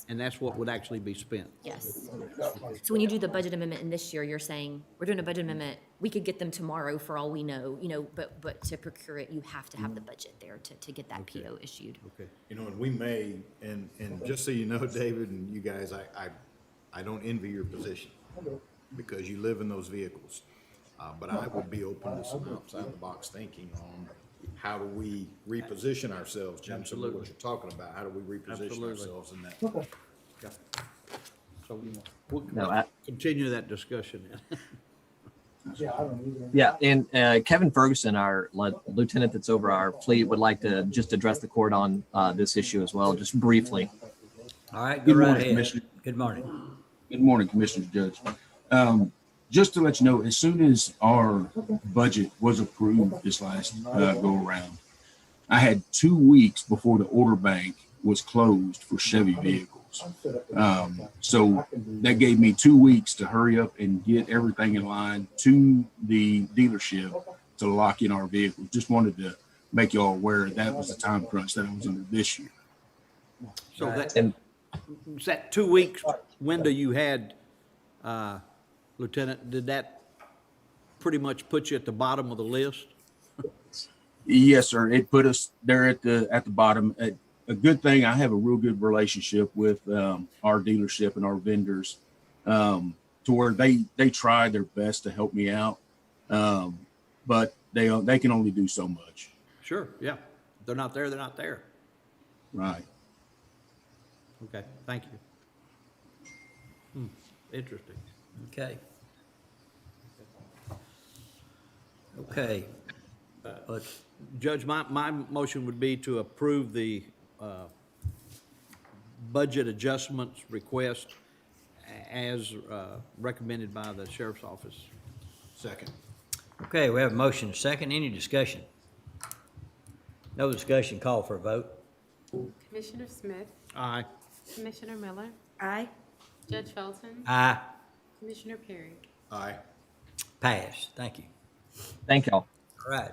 And that's what would actually be spent? yes. So when you do the budget amendment in this year, you're saying, we're doing a budget amendment, we could get them tomorrow for all we know, but to procure it, you have to have the budget there to get that PO issued. Okay. And we may, and just so you know, David and you guys, I don't envy your position because you live in those vehicles. But I would be open to some outside the box thinking on how do we reposition ourselves, Jim, similar to what you're talking about, how do we reposition Absolutely. ourselves in that? So we'll No, continue that discussion then. Yeah, and Kevin Ferguson, our lieutenant that's over our fleet, would like to just address the court on this issue as well, just briefly. All right, go Good right morning, ahead. Commissioner. Good morning. Good morning, Commissioners, Judge. Just to let you know, as soon as our budget was approved this last go around, I had 2 weeks before the order bank was closed for Chevy vehicles. So that gave me 2 weeks to hurry up and get everything in line to the dealership to lock in our vehicles. Just wanted to make you all aware that was the time crunch that I was under this year. So And that 2 weeks window you had, Lieutenant, did that pretty much put you at the bottom of the list? Yes, sir. It put us there at the bottom. A good thing, I have a real good relationship with our dealership and our vendors, to where they try their best to help me out, but they can only do so much. Sure, yeah. If they're not there, they're not there. Right. Okay, thank you. Interesting. Okay. Okay. Let's, Judge, my motion would be to approve the budget adjustments request as recommended by the sheriff's office. Second. okay, we have a motion, second, any discussion? No discussion, call for a vote. Commissioner Smith, Aye. Commissioner Miller, Aye. Judge Felton, Aye, Commissioner Perry. Aye. pass, thank you. thank y'all. All right,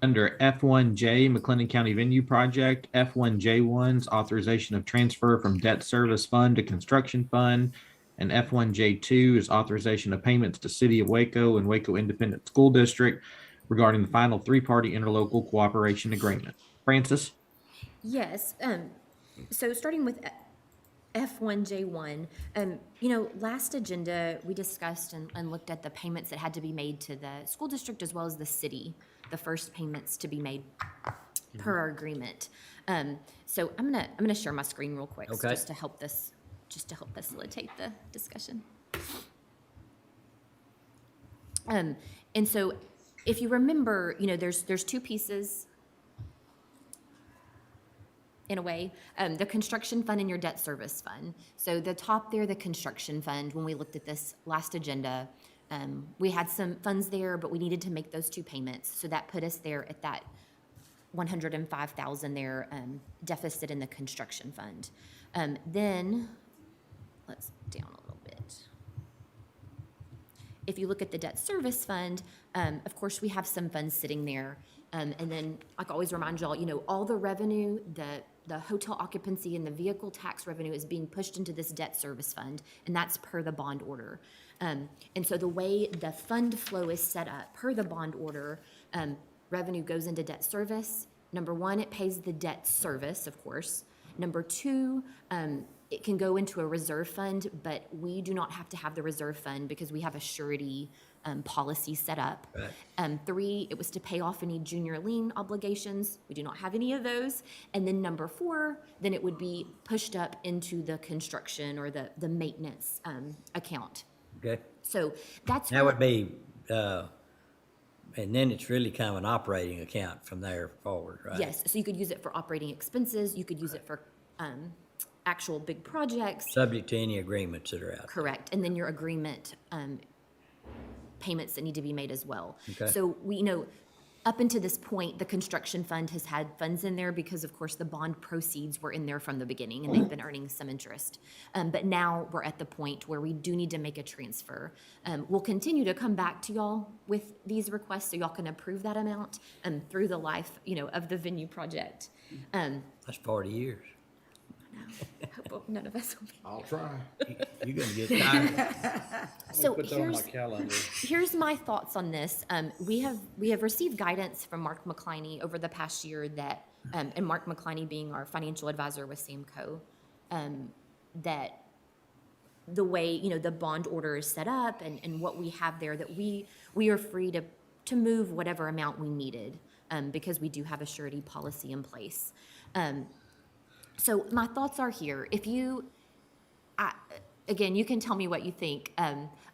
Under F1J, McLennan County Venue Project, F1J1's authorization of transfer from debt service fund to construction fund, and F1J2 is authorization of payments to City of Waco and Waco Independent School District regarding the final three-party interlocal cooperation agreement. Francis? Yes, so starting with F1J1, last agenda, we discussed and looked at the payments that had to be made to the school district as well as the city, the first payments to be made per our agreement. So I'm gonna share my screen real quick, Okay. just to help facilitate the discussion. And so if you remember, there's two pieces in a way, the construction fund and your debt service fund. So the top there, the construction fund, when we looked at this last agenda, we had some funds there, but we needed to make those two payments. So that put us there at that 105,000 there deficit in the construction fund. Then, let's down a little bit. If you look at the debt service fund, of course, we have some funds sitting there. And then, like I always remind y'all, all the revenue, the hotel occupancy and the vehicle tax revenue is being pushed into this debt service fund, and that's per the bond order. And so the way the fund flow is set up, per the bond order, revenue goes into debt service. Number one, it pays the debt service, of course. Number two, it can go into a reserve fund, but we do not have to have the reserve fund because we have a surety policy set up. Right. Three, it was to pay off any junior lien obligations. We do not have any of those. And then number four, then it would be pushed up into the construction or the maintenance account. Okay. So that's That would be, and then it's really kind of an operating account from there forward, right? Yes, so you could use it for operating expenses, you could use it for actual big projects. Subject to any agreements that are out there. Correct, and then your agreement payments that need to be made as well. Okay. So we, up until this point, the construction fund has had funds in there because, of course, the bond proceeds were in there from the beginning, and they've been earning some interest. But now we're at the point where we do need to make a transfer. We'll continue to come back to y'all with these requests so y'all can approve that amount through the life, of the venue project. That's 40 years. I hope none of us will be. I'll try. You're gonna get tired. So Put that on my calendar. here's my thoughts on this. We have received guidance from Mark McCliney over the past year that, and Mark McCliney being our financial advisor with Samco, that the way, the bond order is set up and what we have there, that we are free to move whatever amount we needed, because we do have a surety policy in place. So my thoughts are here. If again, you can tell me what you think.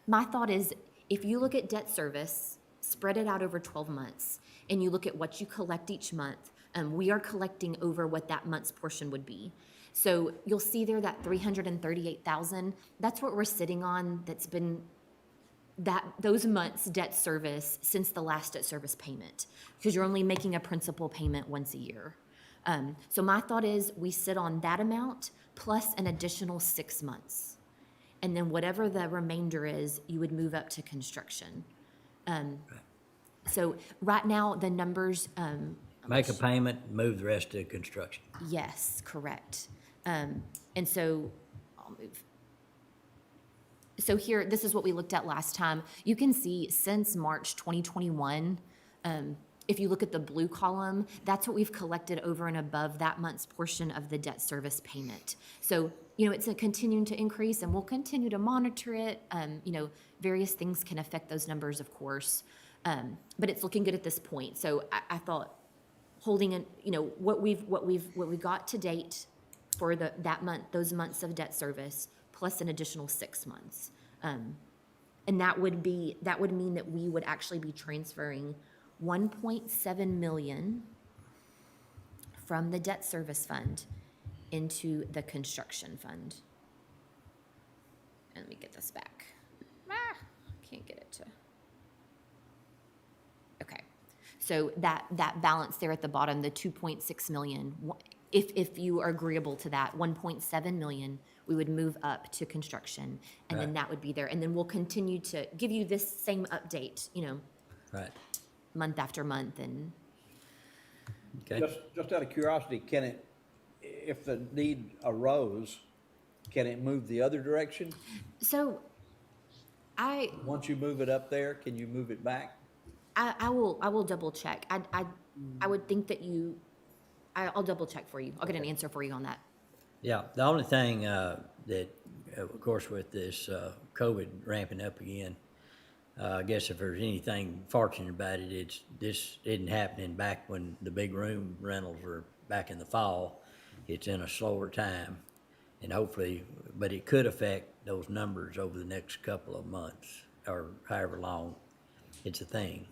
My thought is, if you look at debt service, spread it out over 12 months, and you look at what you collect each month, we are collecting over what that month's portion would be. So you'll see there that 338,000, that's what we're sitting on, that's been those months debt service since the last debt service payment, because you're only making a principal payment once a year. So my thought is we sit on that amount plus an additional 6 months. And then whatever the remainder is, you would move up to construction. So right now, the numbers. Make a payment, move the rest to construction. Yes, correct. And so I'll move. So here, this is what we looked at last time. You can see since March 2021, if you look at the blue column, that's what we've collected over and above that month's portion of the debt service payment. So, it's continuing to increase, and we'll continue to monitor it. Various things can affect those numbers, of course, but it's looking good at this point. So I thought holding in, what we got to date for that month, those months of debt service, plus an additional 6 months, and that would mean that we would actually be transferring 1.7 million from the debt service fund into the construction fund. And let me get this back. Can't get it to. Okay. So that balance there at the bottom, the 2.6 million, if you are agreeable to that, 1.7 million, we would move up to construction, and then that would be there. And then we'll continue to give you this same update, Right. month after month. And Okay. Just out of curiosity, if the need arose, can it move the other direction? so Once you move it up there, can you move it back? I will double check. I would think that I'll double check for you. I'll get an answer for you on that. Yeah, the only thing that, of course, with this COVID ramping up again, I guess if there's anything fortunate about it, this isn't happening back when the big room rentals were back in the fall. It's in a slower time, and hopefully, but it could affect those numbers over the next couple of months or however long it's a thing.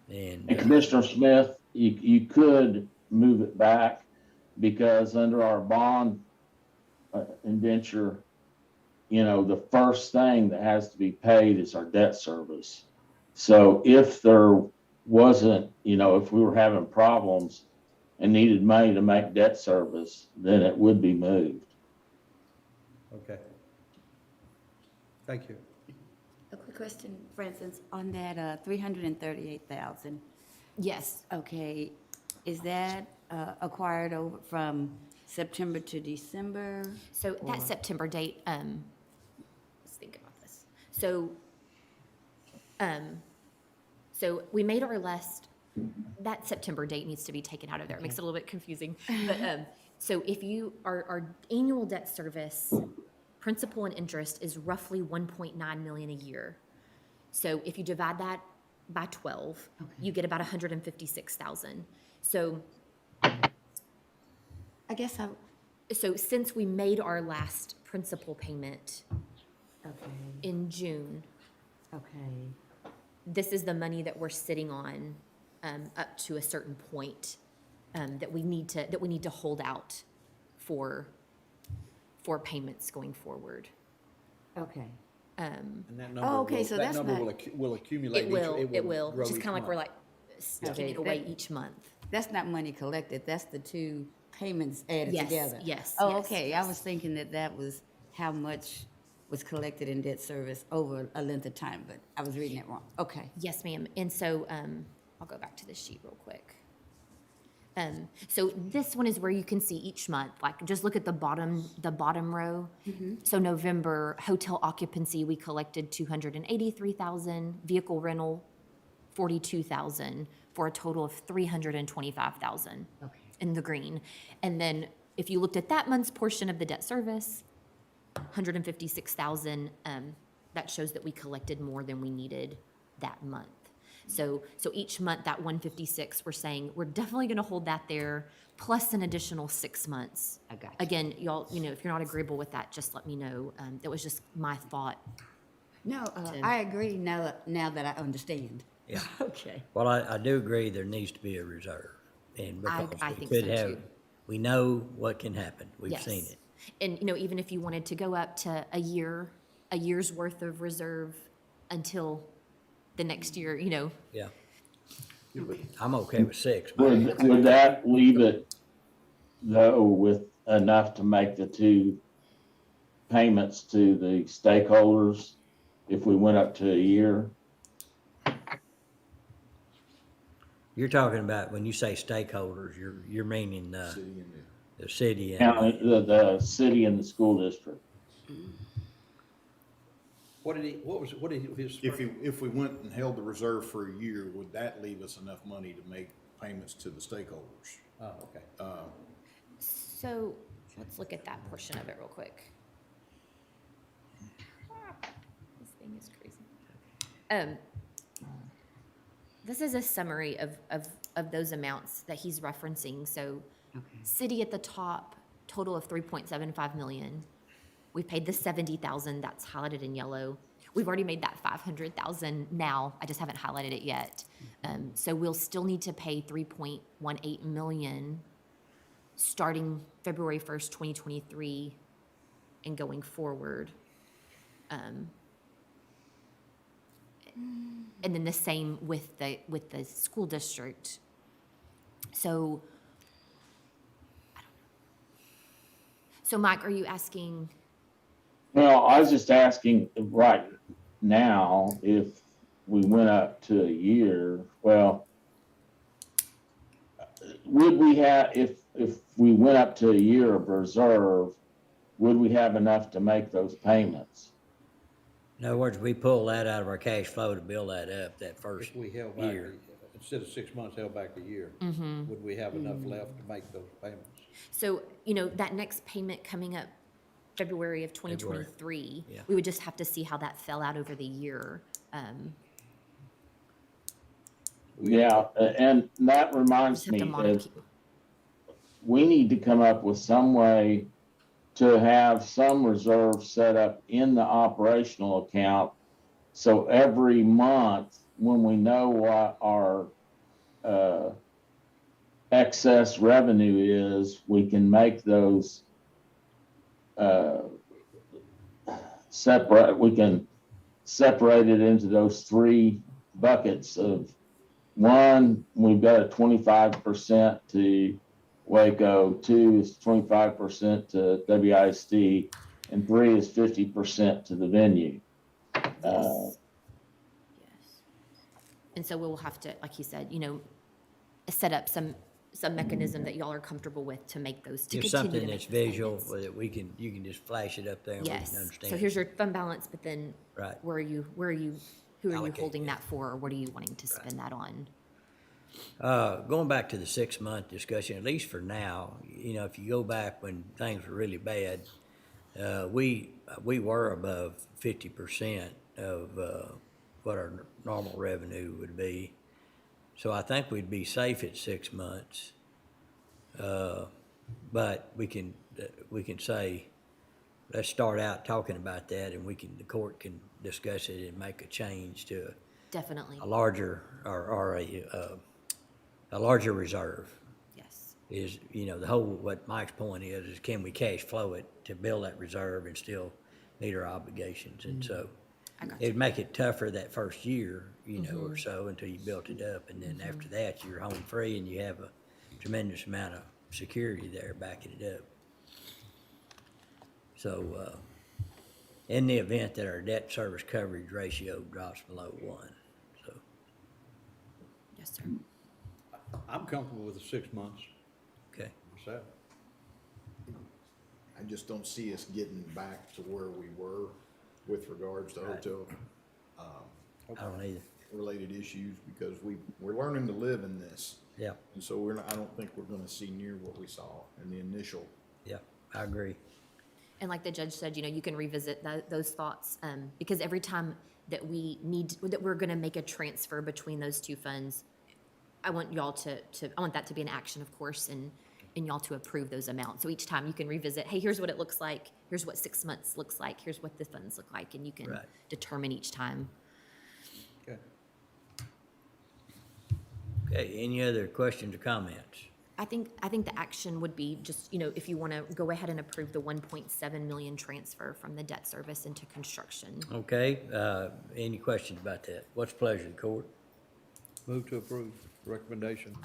And And Commissioner Smith, you could move it back because under our bond indenture, you know, the first thing that has to be paid is our debt service. So if there wasn't, you know, if we were having problems and needed money to make debt service, then it would be moved. Okay. Thank you. A quick question, for instance, on that 338,000, Yes, okay, is that acquired over from September to December? so that September date, let's think about this. So we made our last, that September date needs to be taken out of there. It makes it a little bit confusing. But, so if you, our annual debt service, principal and interest is roughly 1.9 million a year. So if you divide that by 12, you get about 156,000. So I guess so since we made our last principal payment okay, in June, okay. this is the money that we're sitting on up to a certain point that we need to hold out for payments going forward. Okay. And that number Oh, okay, will, so that that's number not- will accumulate. It will. grow Just each kind of like we're month. like sticking Okay, it away that- each month. That's not money collected, that's the two payments added Yes, together. yes, Oh, yes, okay, yes. I was thinking that was how much was collected in debt service over a length of time, but I was reading it wrong. Okay. Yes, ma'am. And so I'll go back to the sheet real quick. So this one is where you can see each month, like just look at the bottom row. So November, hotel occupancy, we collected 283,000, vehicle rental, 42,000, for a total of 325,000 Okay. in the green. And then if you looked at that month's portion of the debt service, 156,000, that shows that we collected more than we needed that month. So each month, that 156, we're saying, we're definitely gonna hold that there, plus an additional 6 months. I got you. Again, y'all, you know, if you're not agreeable with that, just let me know. That was just my thought. No, I agree now that I understand. Yeah. Okay. well, I do agree there needs to be a reserve. And I because we think could so, have, too. we know what can happen. We've Yes. seen it. And, you know, even if you wanted to go up to a year's worth of reserve until the next year, you know, Yeah. I'm okay with 6. but- Would that leave it though with enough to make the two payments to the stakeholders if we went up to a year? You're talking about, when you say stakeholders, you're meaning City and the city and, County, the city and the school district. What did his? if we went and held the reserve for a year, would that leave us enough money to make payments to the stakeholders? Oh, okay. so let's look at that portion of it real quick. This thing is crazy. This is a summary of those amounts that he's referencing. So city at the top, total of 3.75 million. We paid the 70,000, that's highlighted in yellow. We've already made that 500,000 now, I just haven't highlighted it yet. So we'll still need to pay 3.18 million starting February 1st, 2023 and going forward. And then the same with the school district. So, I don't know. So Mike, are you asking? Well, I was just asking right now, if we went up to a year, well, would we have, if we went up to a year of reserve, would we have enough to make those payments? in other words, we pull that out of our cash flow to build that up that first If we held back, year. instead of 6 months, held back a year, would we have enough left to make those payments? So, you know, that next payment coming up February of 2023. yeah. We would just have to see how that fell out over the year. Yeah, and that Just reminds have to me, monitor. we need to come up with some way to have some reserve set up in the operational account. So every month, when we know what our excess revenue is, we can make those separate. We can separate it into those three buckets of one, we've got a 25% to Waco, two is 25% to WISD, and three is 50% to the venue. Yes. Yes. And so we'll have to, like you said, set up some mechanism that y'all are comfortable with to make those, to Just continue to something make that's those visual, payments. that you can just flash it up there and we Yes. can understand. So here's your fund balance, but then Right. who are you Allocate, holding yeah. that for, or what are you wanting to spend that on? Going back to the 6-month discussion, at least for now, if you go back when things were really bad, we were above 50% of what our normal revenue would be. So I think we'd be safe at 6 months. But we can say, let's start out talking about that, and the court can discuss it and make a change to Definitely. a larger or a larger reserve. Yes. Is what Mike's point is can we cash flow it to build that reserve and still meet our obligations? And so I got you. it'd make it tougher that first year, or so until you built it up, and then after that you're home free and you have a tremendous amount of security there backing it up. So in the event that our debt service coverage ratio drops below 1, so Yes, sir. I'm comfortable with the 6 months okay. myself. I just don't see us getting back to where we were with regards to Right. hotel I don't either. related issues, because we're learning to live in this. Yeah, And so I don't think we're gonna see near what we saw in the initial. yeah, I agree. And like the judge said, you can revisit those thoughts, because every time that we're going to make a transfer between those two funds, I want y'all I want that to be an action, of course, and y'all to approve those amounts. So each time you can revisit, hey, here's what it looks like. Here's what 6 months looks like. Here's what the funds look like. And you can Right. determine each time. Okay. Okay, any other questions or comments? I think the action would be just, if you want to go ahead and approve the 1.7 million transfer from the debt service into construction. Okay, any questions about that? What's the pleasure of the court? Move to approve recommendation.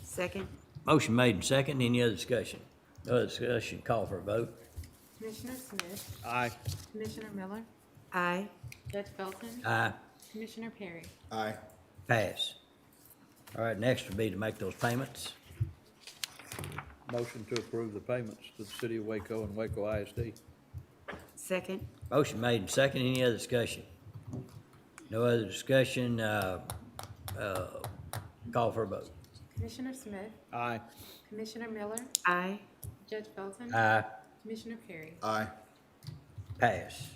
Second? Motion made and second. Any other discussion? No other discussion, call for a vote. Commissioner Smith, Aye. Commissioner Miller, Aye. Judge Felton, Aye, Commissioner Perry. Aye. pass. All right, next would be to make those payments. Motion to approve the payments to the city of Waco and Waco ISD. Second? Motion made and second. Any other discussion? No other discussion, call for a vote. Commissioner Smith, Aye. Commissioner Miller, Aye. Judge Felton, Aye, Commissioner Perry. Aye. pass.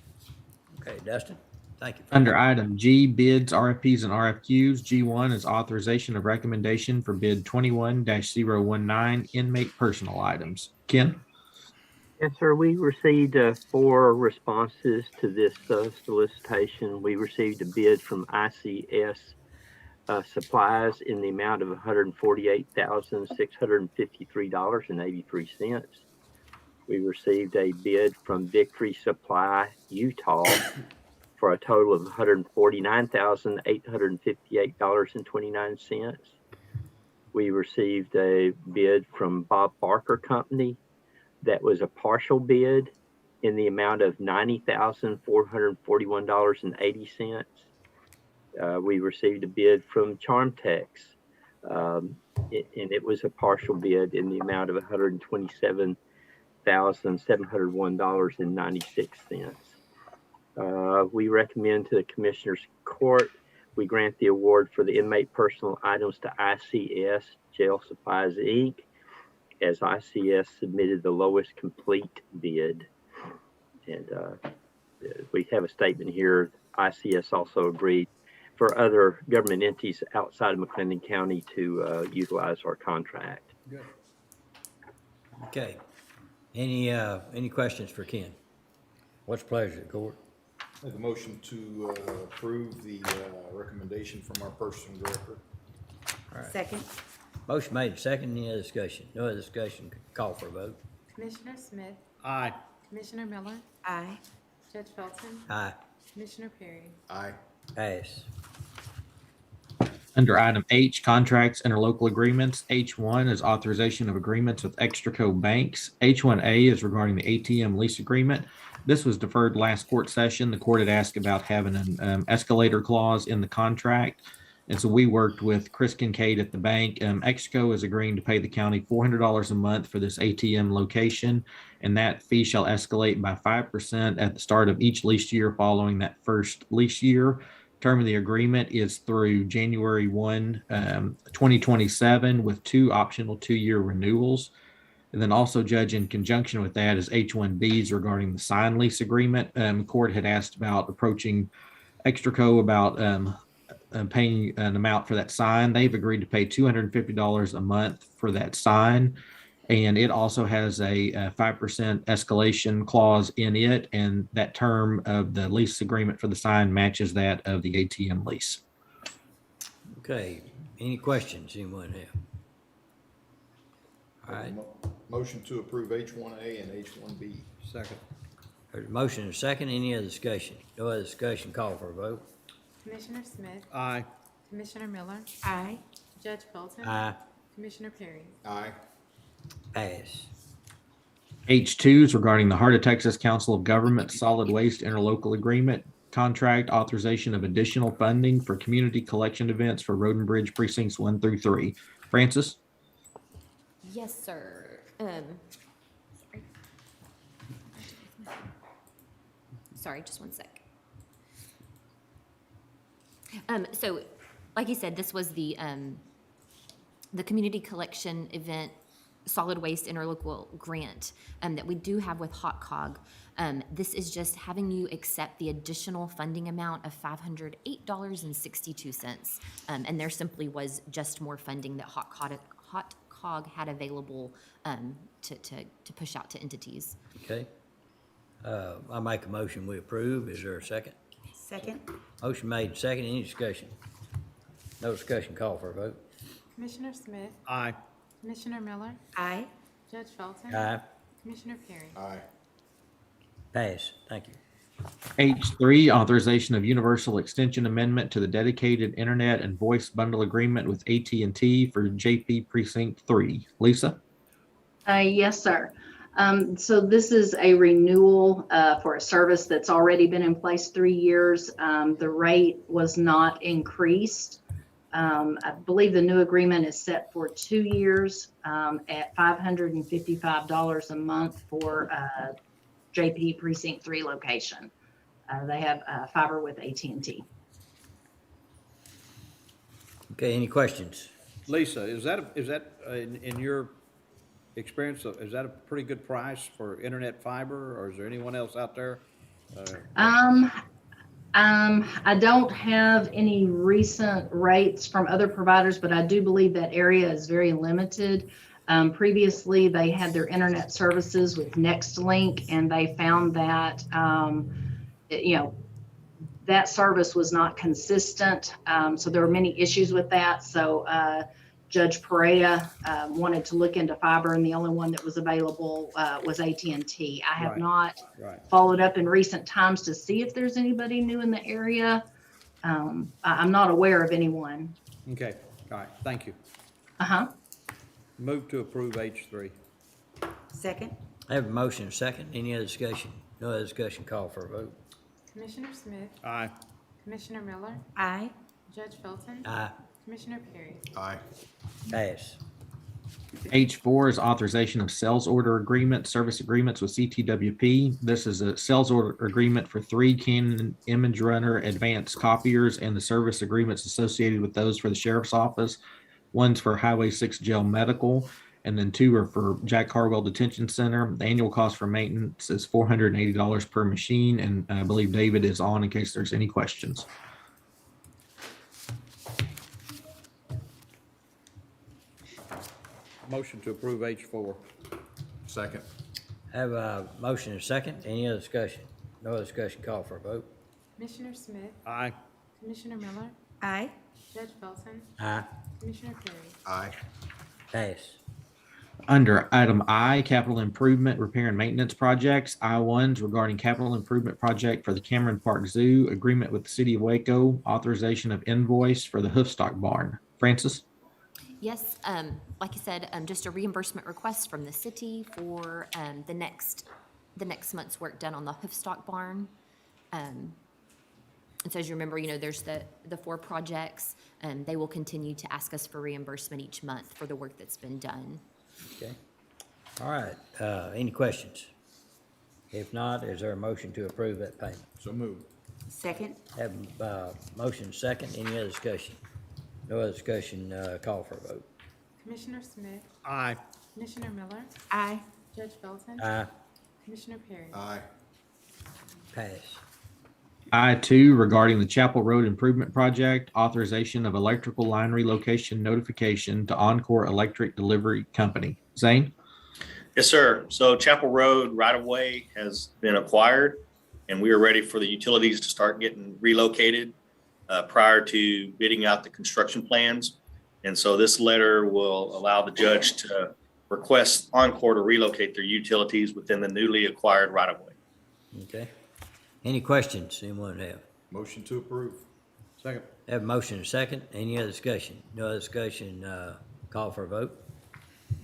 Okay, Dustin, thank you. Under item G, bids, RFPs, and RFQs, G1 is authorization of recommendation for bid 21-019 inmate personal items. Ken? Yes, sir. We received 4 responses to this solicitation. We received a bid from ICS Supplies in the amount of $148,653.83. We received a bid from Victory Supply, Utah, for a total of $149,858.29. We received a bid from Bob Barker Company that was a partial bid in the amount of $90,441.80. We received a bid from Charmtex, and it was a partial bid in the amount of $127,701.96. We recommend to the Commissioners Court, we grant the award for the inmate personal items to ICS Jail Supplies, Inc., as ICS submitted the lowest complete bid. And we have a statement here. ICS also agreed for other government entities outside of McLennan County to utilize our contract. Good. Okay. Any questions for Ken? What's pleasure, court? Make a motion to approve the recommendation from our purchasing director. Second. Motion made, second, any other discussion? No other discussion, call for a vote. Commissioner Smith, Aye. Commissioner Miller, Aye. Judge Felton, Aye, Commissioner Perry. Aye. pass. Under item H, contracts, interlocal agreements, H1 is authorization of agreements with Extraco banks. H1A is regarding the ATM lease agreement. This was deferred last court session. The court had asked about having an escalator clause in the contract. And so we worked with Chris Kincaid at the bank. Extraco is agreeing to pay the county $400 a month for this ATM location, and that fee shall escalate by 5% at the start of each lease year following that first lease year. Term of the agreement is through January 1, 2027, with 2 optional 2-year renewals. And then also, Judge, in conjunction with that is H1Bs regarding the sign lease agreement. Court had asked about approaching Extraco about paying an amount for that sign. They've agreed to pay $250 a month for that sign. And it also has a 5% escalation clause in it. And that term of the lease agreement for the sign matches that of the ATM lease. Okay, any questions anyone have? All right, Motion to approve H1A and H1B. Second. there's a motion and a second, any other discussion? No other discussion, call for a vote. Commissioner Smith, Aye. Commissioner Miller, Aye. Judge Felton, Aye, Commissioner Perry. Aye. pass. H2 is regarding the Heart of Texas Council of Government Solid Waste Interlocal Agreement contract authorization of additional funding for community collection events for Road and Bridge precincts 1 through 3. Francis? Yes, sir. Sorry, just one sec. So, like you said, this was the community collection event solid waste interlocal grant that we do have with Hot Cog. This is just having you accept the additional funding amount of $508.62. And there simply was just more funding that Hot Cog had available to push out to entities. Okay. I make a motion, we approve. Is there a second? Second. Motion made, second, any discussion? No discussion, call for a vote. Commissioner Smith, Aye. Commissioner Miller, Aye. Judge Felton, Aye, Commissioner Perry. Aye. pass, thank you. H3, authorization of universal extension amendment to the dedicated internet and voice bundle agreement with AT&T for JP Precinct 3. Lisa? Yes, sir. So this is a renewal for a service that's already been in place 3 years. The rate was not increased. I believe the new agreement is set for 2 years at $555 a month for JP Precinct 3 location. They have fiber with AT&T. Okay, any questions? Lisa, is that in your experience, is that a pretty good price for internet fiber, or is there anyone else out there? I don't have any recent rates from other providers, but I do believe that area is very limited. Previously, they had their internet services with NextLink, and they found that, that service was not consistent. So there were many issues with that. So Judge Perea wanted to look into fiber, and the only one that was available was AT&T. I have Right. not Right. followed up in recent times to see if there's anybody new in the area. I'm not aware of anyone. Okay, all right, thank you. Uh-huh. Move to approve H3. Second. I have a motion, a second, any other discussion? No other discussion, call for a vote. Commissioner Smith, Aye. Commissioner Miller, Aye. Judge Felton, Aye, Commissioner Perry. Aye. pass. H4 is authorization of sales order agreement, service agreements with CTWP. This is a sales order agreement for 3 Canon Image Runner advanced copiers and the service agreements associated with those for the sheriff's office. One's for Highway 6 Jail Medical, and then 2 are for Jack Harwell Detention Center. The annual cost for maintenance is $480 per machine, and I believe David is on in case there's any questions. Motion to approve H4. Second. Have a motion and a second. Any other discussion? No other discussion, call for a vote. Commissioner Smith, Aye. Commissioner Miller, Aye. Judge Felton, Aye. Commissioner Perry. Aye. Pass. Under item I, capital improvement, repair and maintenance projects, I-1s regarding capital improvement project for the Cameron Park Zoo, agreement with the city of Waco, authorization of invoice for the Hoofstock Barn. Francis? Yes, like I said, just a reimbursement request from the city for the next month's work done on the Hoofstock barn. And so as you remember, there's the 4 projects, and they will continue to ask us for reimbursement each month for the work that's been done. Okay. All right, any questions? If not, is there a motion to approve that payment? So moved. Second. Have, motion second. Any other discussion? No other discussion, call for a vote. Commissioner Smith, Aye. Commissioner Miller, Aye. Judge Felton, Aye. Commissioner Perry. Aye. Pass. I-2 regarding the Chapel Road Improvement Project, authorization of electrical line relocation notification to Encore Electric Delivery Company. Zane? Yes, sir. So Chapel Road right-of-way has been acquired, and we are ready for the utilities to start getting relocated prior to bidding out the construction plans. And so this letter will allow the judge to request Encore to relocate their utilities within the newly acquired right-of-way. Okay. Any questions anyone have? Motion to approve. Second. Have a motion and second. Any other discussion? No other discussion, call for a vote.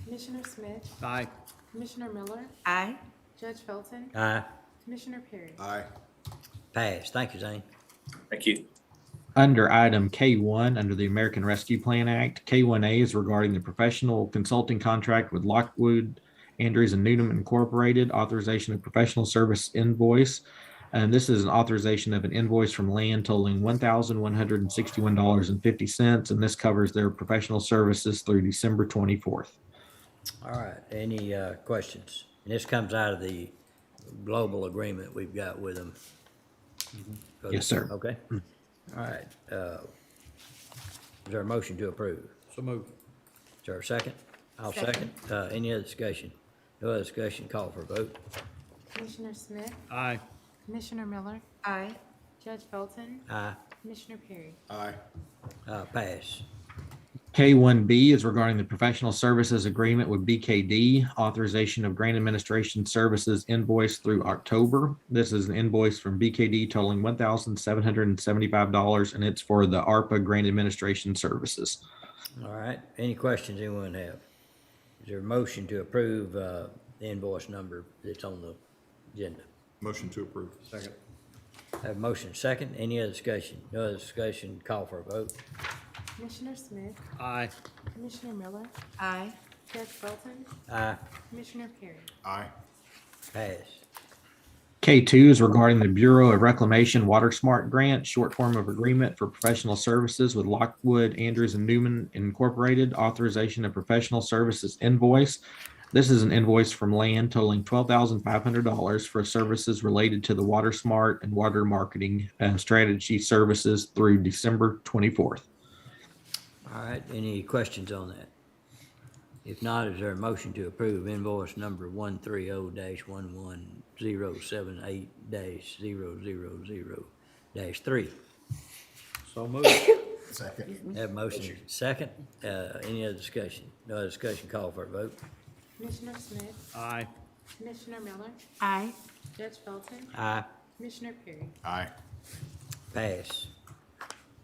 Commissioner Smith, Aye. Commissioner Miller, Aye. Judge Felton, Aye. Commissioner Perry. Aye. Pass. Thank you, Zane. Thank you. Under item K1, under the American Rescue Plan Act, K1A is regarding the professional consulting contract with Lockwood, Andrews and Needham Incorporated, authorization of professional service invoice. And this is an authorization of an invoice from Land totaling $1,161.50, and this covers their professional services through December 24th. All right, any questions? And this comes out of the global agreement we've got with them. Yes, sir. Okay. All right. Is there a motion to approve? So moved. Is there a second? I'll second. Any other discussion? No other discussion, call for a vote. Commissioner Smith, Aye. Commissioner Miller, Aye. Judge Felton, Aye. Commissioner Perry. Aye. Pass. K1B is regarding the professional services agreement with BKD, authorization of grant administration services invoice through October. This is an invoice from BKD totaling $1,775, and it's for the ARPA grant administration services. All right, any questions anyone have? Is there a motion to approve the invoice number that's on the agenda? Motion to approve. Second. Have a motion second. Any other discussion? No other discussion, call for a vote. Commissioner Smith, Aye. Commissioner Miller, Aye. Judge Felton, Aye. Commissioner Perry. Aye. Pass. K2 is regarding the Bureau of Reclamation Water Smart Grant, short form of agreement for professional services with Lockwood, Andrews and Newman Incorporated, authorization of professional services invoice. This is an invoice from Land totaling $12,500 for services related to the Water Smart and water marketing strategy services through December 24th. All right, any questions on that? If not, is there a motion to approve invoice number 130-11008-078-000-3? So moved. Second. Have a motion second. Any other discussion? No other discussion, call for a vote. Commissioner Smith, Aye. Commissioner Miller, Aye. Judge Felton, Aye. Commissioner Perry. Aye. Pass.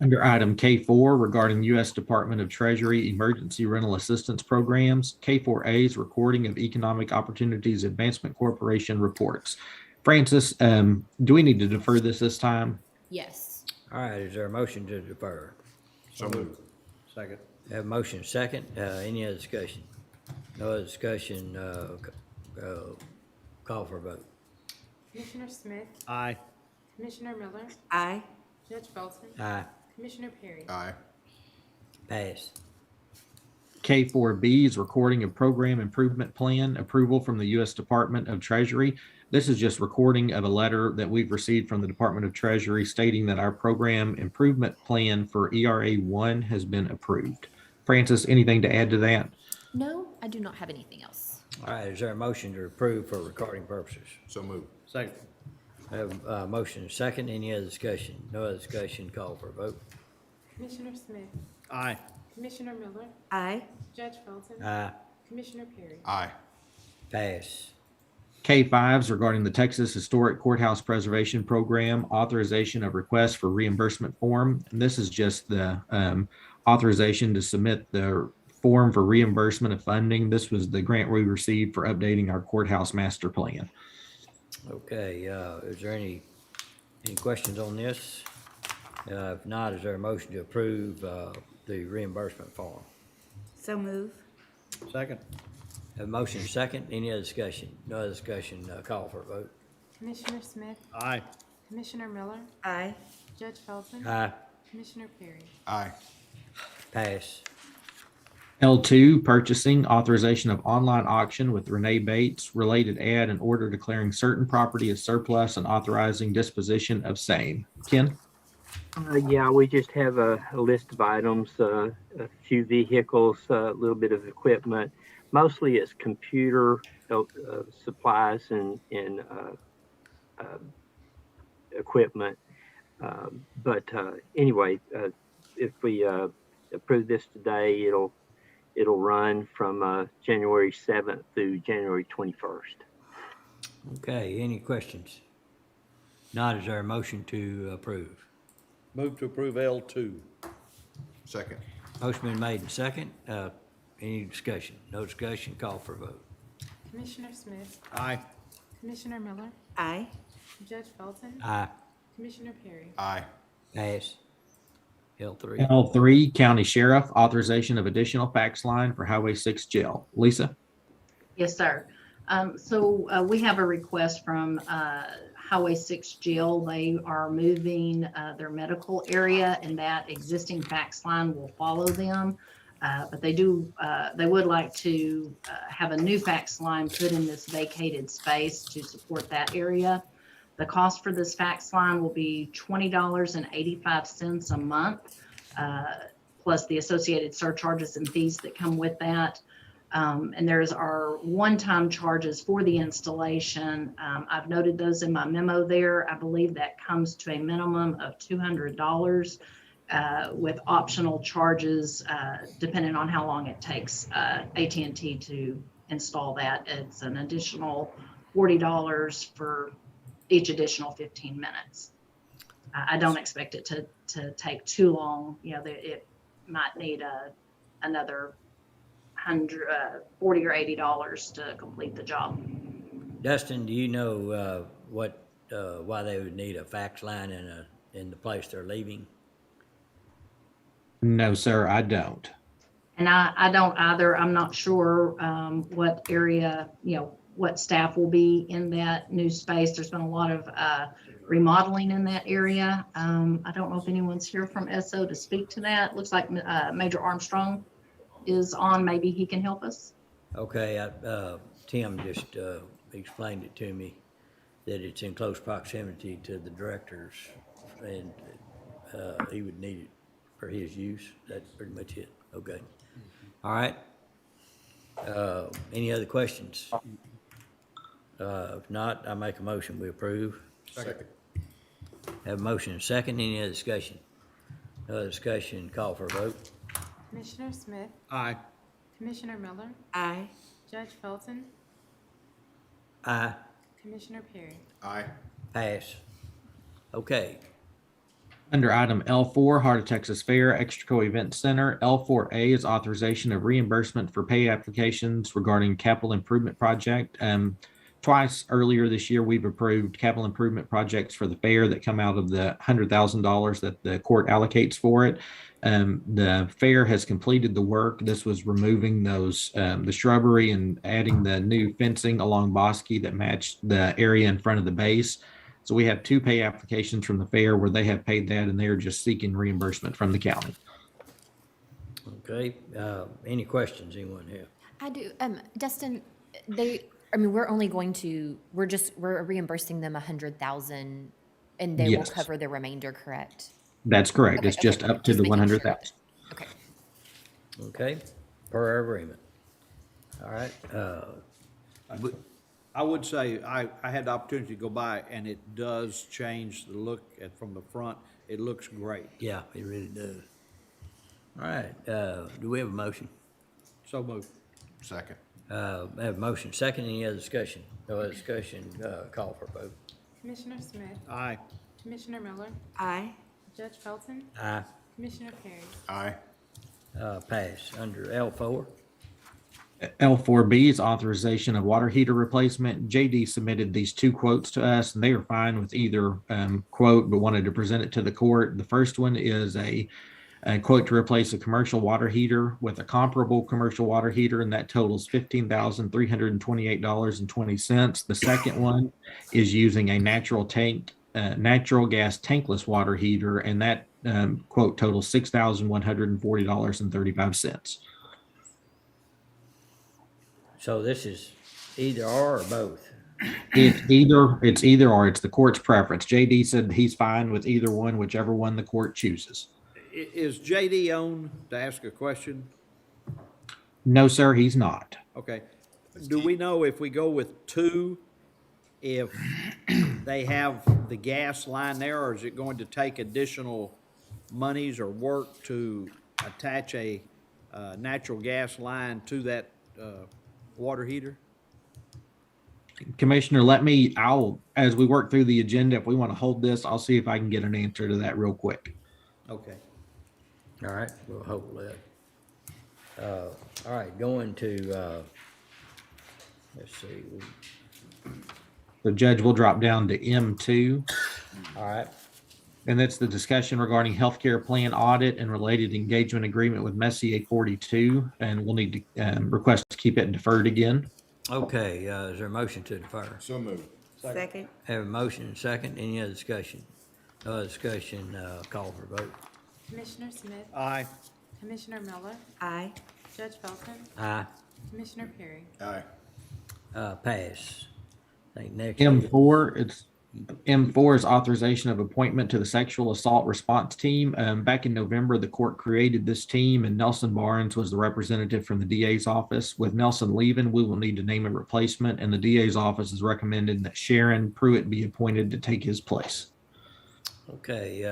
Under item K4 regarding U.S. Department of Treasury Emergency Rental Assistance Programs, K4A is recording of Economic Opportunities Advancement Corporation reports. Francis, do we need to defer this time? Yes. All right, is there a motion to defer? So moved. Second. Have a motion second. Any other discussion? No other discussion, call for a vote. Commissioner Smith, Aye. Commissioner Miller, Aye. Judge Felton, Aye. Commissioner Perry. Aye. Pass. K4B is recording of program improvement plan approval from the U.S. Department of Treasury. This is just recording of a letter that we've received from the Department of Treasury stating that our program improvement plan for ERA 1 has been approved. Francis, anything to add to that? No, I do not have anything else. All right, is there a motion to approve for recording purposes? So move. Second. I have a motion and second. Any other discussion? No other discussion, call for a vote. Commissioner Smith, Aye. Commissioner Miller, Aye. Judge Felton, Aye, Commissioner Perry. Aye. pass. K5 is regarding the Texas Historic Courthouse Preservation Program authorization of request for reimbursement form. And this is just the authorization to submit the form for reimbursement of funding. This was the grant we received for updating our courthouse master plan. Okay, is there any questions on this? If not, is there a motion to approve the reimbursement form? So move. Second. Have a motion and second. Any other discussion? No other discussion, call for a vote. Commissioner Smith, Aye. Commissioner Miller, Aye. Judge Felton, Aye, Commissioner Perry. Aye. pass. L2, purchasing authorization of online auction with Renee Bates, related ad and order declaring certain property as surplus and authorizing disposition of same. Ken? Yeah, we just have a list of items, a few vehicles, a little bit of equipment. Mostly it's computer supplies and equipment. But anyway, if we approve this today, it'll run from January 7th through January 21st. Okay, any questions? Not, is there a motion to approve? Move to approve L2. Second. Motion been made and second. Any discussion? No discussion, call for a vote. Commissioner Smith, Aye. Commissioner Miller, Aye. Judge Felton, Aye, Commissioner Perry. Aye. pass. L3. L3, County Sheriff, authorization of additional fax line for Highway 6 jail. Lisa? Yes, sir. So we have a request from Highway 6 jail. They are moving their medical area, and that existing fax line will follow them. But they would like to have a new fax line put in this vacated space to support that area. The cost for this fax line will be $20.85 a month, plus the associated surcharges and fees that come with that. And there's our one-time charges for the installation. I've noted those in my memo there. I believe that comes to a minimum of $200 with optional charges depending on how long it takes AT&T to install that. It's an additional $40 for each additional 15 minutes. I don't expect it to take too long. You know, it might need another $40 or $80 to complete the job. Dustin, do you know why they would need a fax line in the place they're leaving? No, sir, I don't. And I don't either. I'm not sure what area, what staff will be in that new space. There's been a lot of remodeling in that area. I don't know if anyone's here from SO to speak to that. Looks like Major Armstrong is on. Maybe he can help us. Okay, Tim just explained it to me that it's in close proximity to the directors, and he would need it for his use. That's pretty much it. Okay. All right. Any other questions? If not, I make a motion, we approve. Second. Have a motion and second. Any other discussion? No other discussion, call for a vote. Commissioner Smith, Aye. Commissioner Miller, Aye. Judge Felton, Aye, Commissioner Perry. Aye. pass. Okay, Under item L4, Heart of Texas Fair Extraco Event Center, L4A is authorization of reimbursement for pay applications regarding capital improvement project. Twice earlier this year, we've approved capital improvement projects for the fair that come out of the $100,000 that the court allocates for it. The fair has completed the work. This was removing those the shrubbery and adding the new fencing along Bosque that matched the area in front of the base. So we have two pay applications from the fair where they have paid that, and they're just seeking reimbursement from the county. Okay, any questions anyone have? I do, Dustin, we're reimbursing them 100,000 and they will Yes. cover the remainder, correct? That's correct. Okay, It's just okay, up to the making sure. 100,000. Okay. Okay, per our agreement. All right, I would say, I had the opportunity to go by, and it does change the look from the front. It looks great. yeah, it really does. All right, do we have a motion? So moved. Second. I have a motion, second, any other discussion? No other discussion, call for a vote. Commissioner Smith, Aye. Commissioner Miller, Aye. Judge Felton, Aye. Commissioner Perry. Aye. Pass. Under L4, L4B is authorization of water heater replacement. JD submitted these two quotes to us, and they are fine with either quote, but wanted to present it to the court. The first one is a quote to replace a commercial water heater with a comparable commercial water heater, and that totals $15,328.20. The second one is using a natural gas tankless water heater, and that quote totals $6,140.35. so this is either or both? It's either or. It's the court's preference. JD said he's fine with either one, whichever one the court chooses. Is JD on to ask a question? No, sir, he's not. Okay. Do we know if we go with two, if they have the gas line there, or is it going to take additional monies or work to attach a natural gas line to that water heater? Commissioner, as we work through the agenda, if we want to hold this, I'll see if I can get an answer to that real quick. Okay. All right, we'll hold that. All right, going to, let's see, The judge will drop down to M2, all right, and that's the discussion regarding healthcare plan audit and related engagement agreement with Messier 42, and we'll need to request to keep it deferred again. okay, is there a motion to defer? So moved. Second. Have a motion and second, any other discussion? No other discussion, call for vote. Commissioner Smith, Aye. Commissioner Miller, Aye. Judge Felton, Aye, Commissioner Perry. Aye. pass. I think next. M4 is authorization of appointment to the sexual assault response team. Back in November, the court created this team, and Nelson Barnes was the representative from the DA's office. With Nelson leaving, we will need to name a replacement, and the DA's office is recommending that Sharon Pruitt be appointed to take his place. Okay,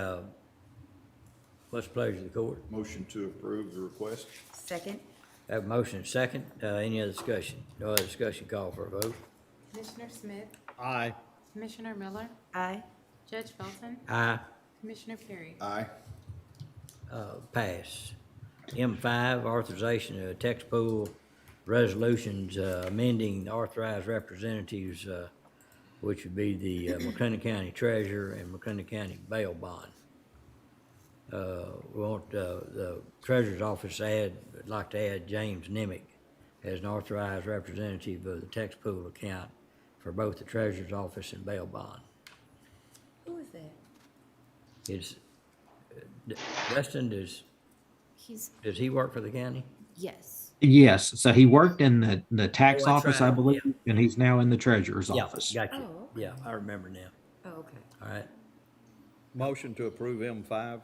what's the pleasure of the court? Motion to approve the request. Second. Have a motion and second, any other discussion? No other discussion, call for a vote. Commissioner Smith, Aye. Commissioner Miller, Aye. Judge Felton, Aye, Commissioner Perry. Aye. pass. M5, authorization of text pool resolutions, amending the authorized representatives, which would be the McLennan County Treasurer and McLennan County Bail Bond. We want the Treasurer's Office would like to add James Nemick as an authorized representative of the text pool account for both the Treasurer's Office and Bail Bond. Who is that? Is, Dustin, does he work for the county? Yes. Yes, so he worked in the tax Oh, that's office, right, I believe, and he's now in the treasurer's office. Gotcha. Oh, okay. Yeah, I remember now. Oh, okay. All right. Motion to approve M5.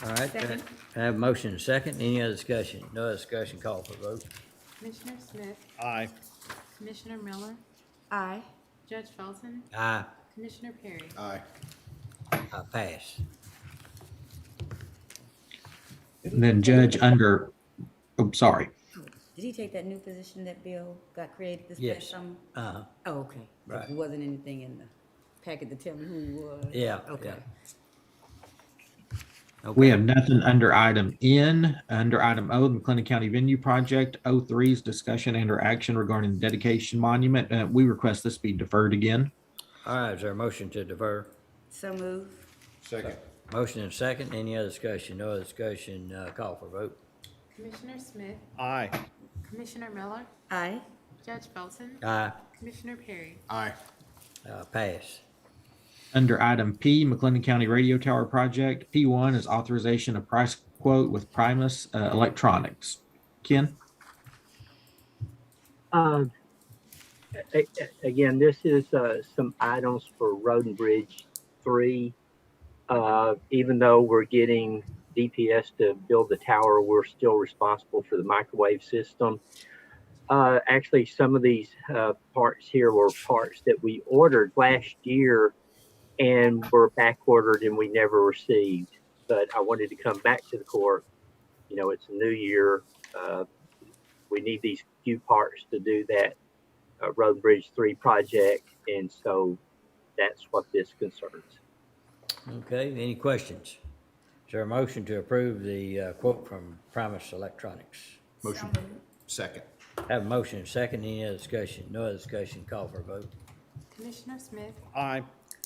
All right. Second. I have a motion and a second. Any other discussion? No other discussion, call for vote. Commissioner Smith, Aye. Commissioner Miller, Aye. Judge Felton, Aye, Commissioner Perry. Aye. pass. And then Judge sorry. Did he take that new position that Bill got created this Yes. past summer? Uh-huh, Oh, okay. Right. There wasn't anything in the packet to tell me who he was? yeah, Okay. yeah. We Okay. have nothing under item N. Under item O, the McLennan County Venue Project. O3 is discussion and or action regarding the dedication monument. We request this be deferred again. All right, is there a motion to defer? So move. Second. Motion and second. Any other discussion? No other discussion, call for vote. Commissioner Smith, Aye. Commissioner Miller, Aye. Judge Felton, Aye, Commissioner Perry. Aye. pass. Under item P, McLennan County Radio Tower Project, P1 is authorization of price quote with Primus Electronics. Ken? Uh, Again, this is some items for Road and Bridge 3. Even though we're getting DPS to build the tower, we're still responsible for the microwave system. Actually, some of these parts here were parts that we ordered last year and were back ordered and we never received. But I wanted to come back to the court. You know, it's a new year. We need these few parts to do that Road and Bridge 3 project. And so that's what this concerns. Okay, any questions? Is there a motion to approve the quote from Primus Electronics? Motion. Second. Have a motion and second, any other discussion? No other discussion, call for a vote. Commissioner Smith, Aye.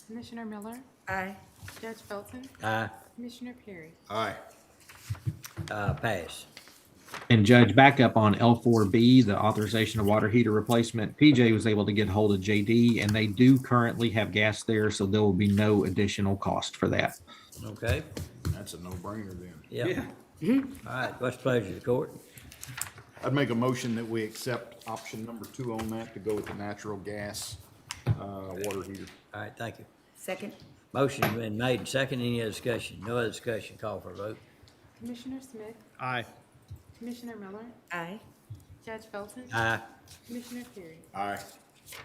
Commissioner Miller, Aye. Judge Felton, Aye, Commissioner Perry. Aye. pass. And Judge, back up on L4B, the authorization of water heater replacement. PJ was able to get hold of JD, and they do currently have gas there, so there will be no additional cost for that. Okay, That's a no-brainer then. yep. All right, what's the pleasure of the court? I'd make a motion that we accept option number 2 on that to go with the natural gas water heater. All right, thank you. Second. Motion been made and second, any other discussion? No other discussion, call for a vote. Commissioner Smith, Aye. Commissioner Miller, Aye. Judge Felton, Aye, Commissioner Perry. Aye.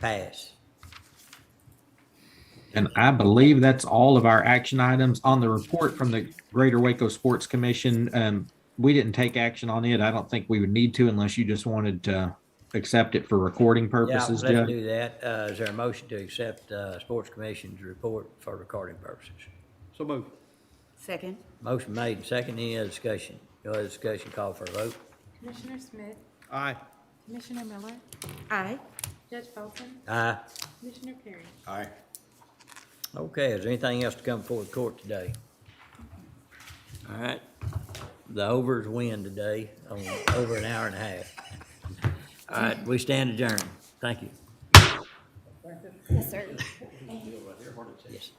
pass. And I believe that's all of our action items on the report from the Greater Waco Sports Commission. We didn't take action on it. I don't think we would need to unless you just wanted to accept it for recording Yeah, purposes, let's Judge. do that. Is there a motion to accept Sports Commission's report for recording purposes? So move. Second. Motion made and second, any other discussion? No other discussion, call for a vote. Commissioner Smith, Aye. Commissioner Miller, Aye. Judge Felton, Aye. Commissioner Perry. Aye. Okay, is there anything else to come before the court today? All right, the overs win today on over an hour and a half. All right, we stand adjourned. Thank you. Yes, sir. Yes.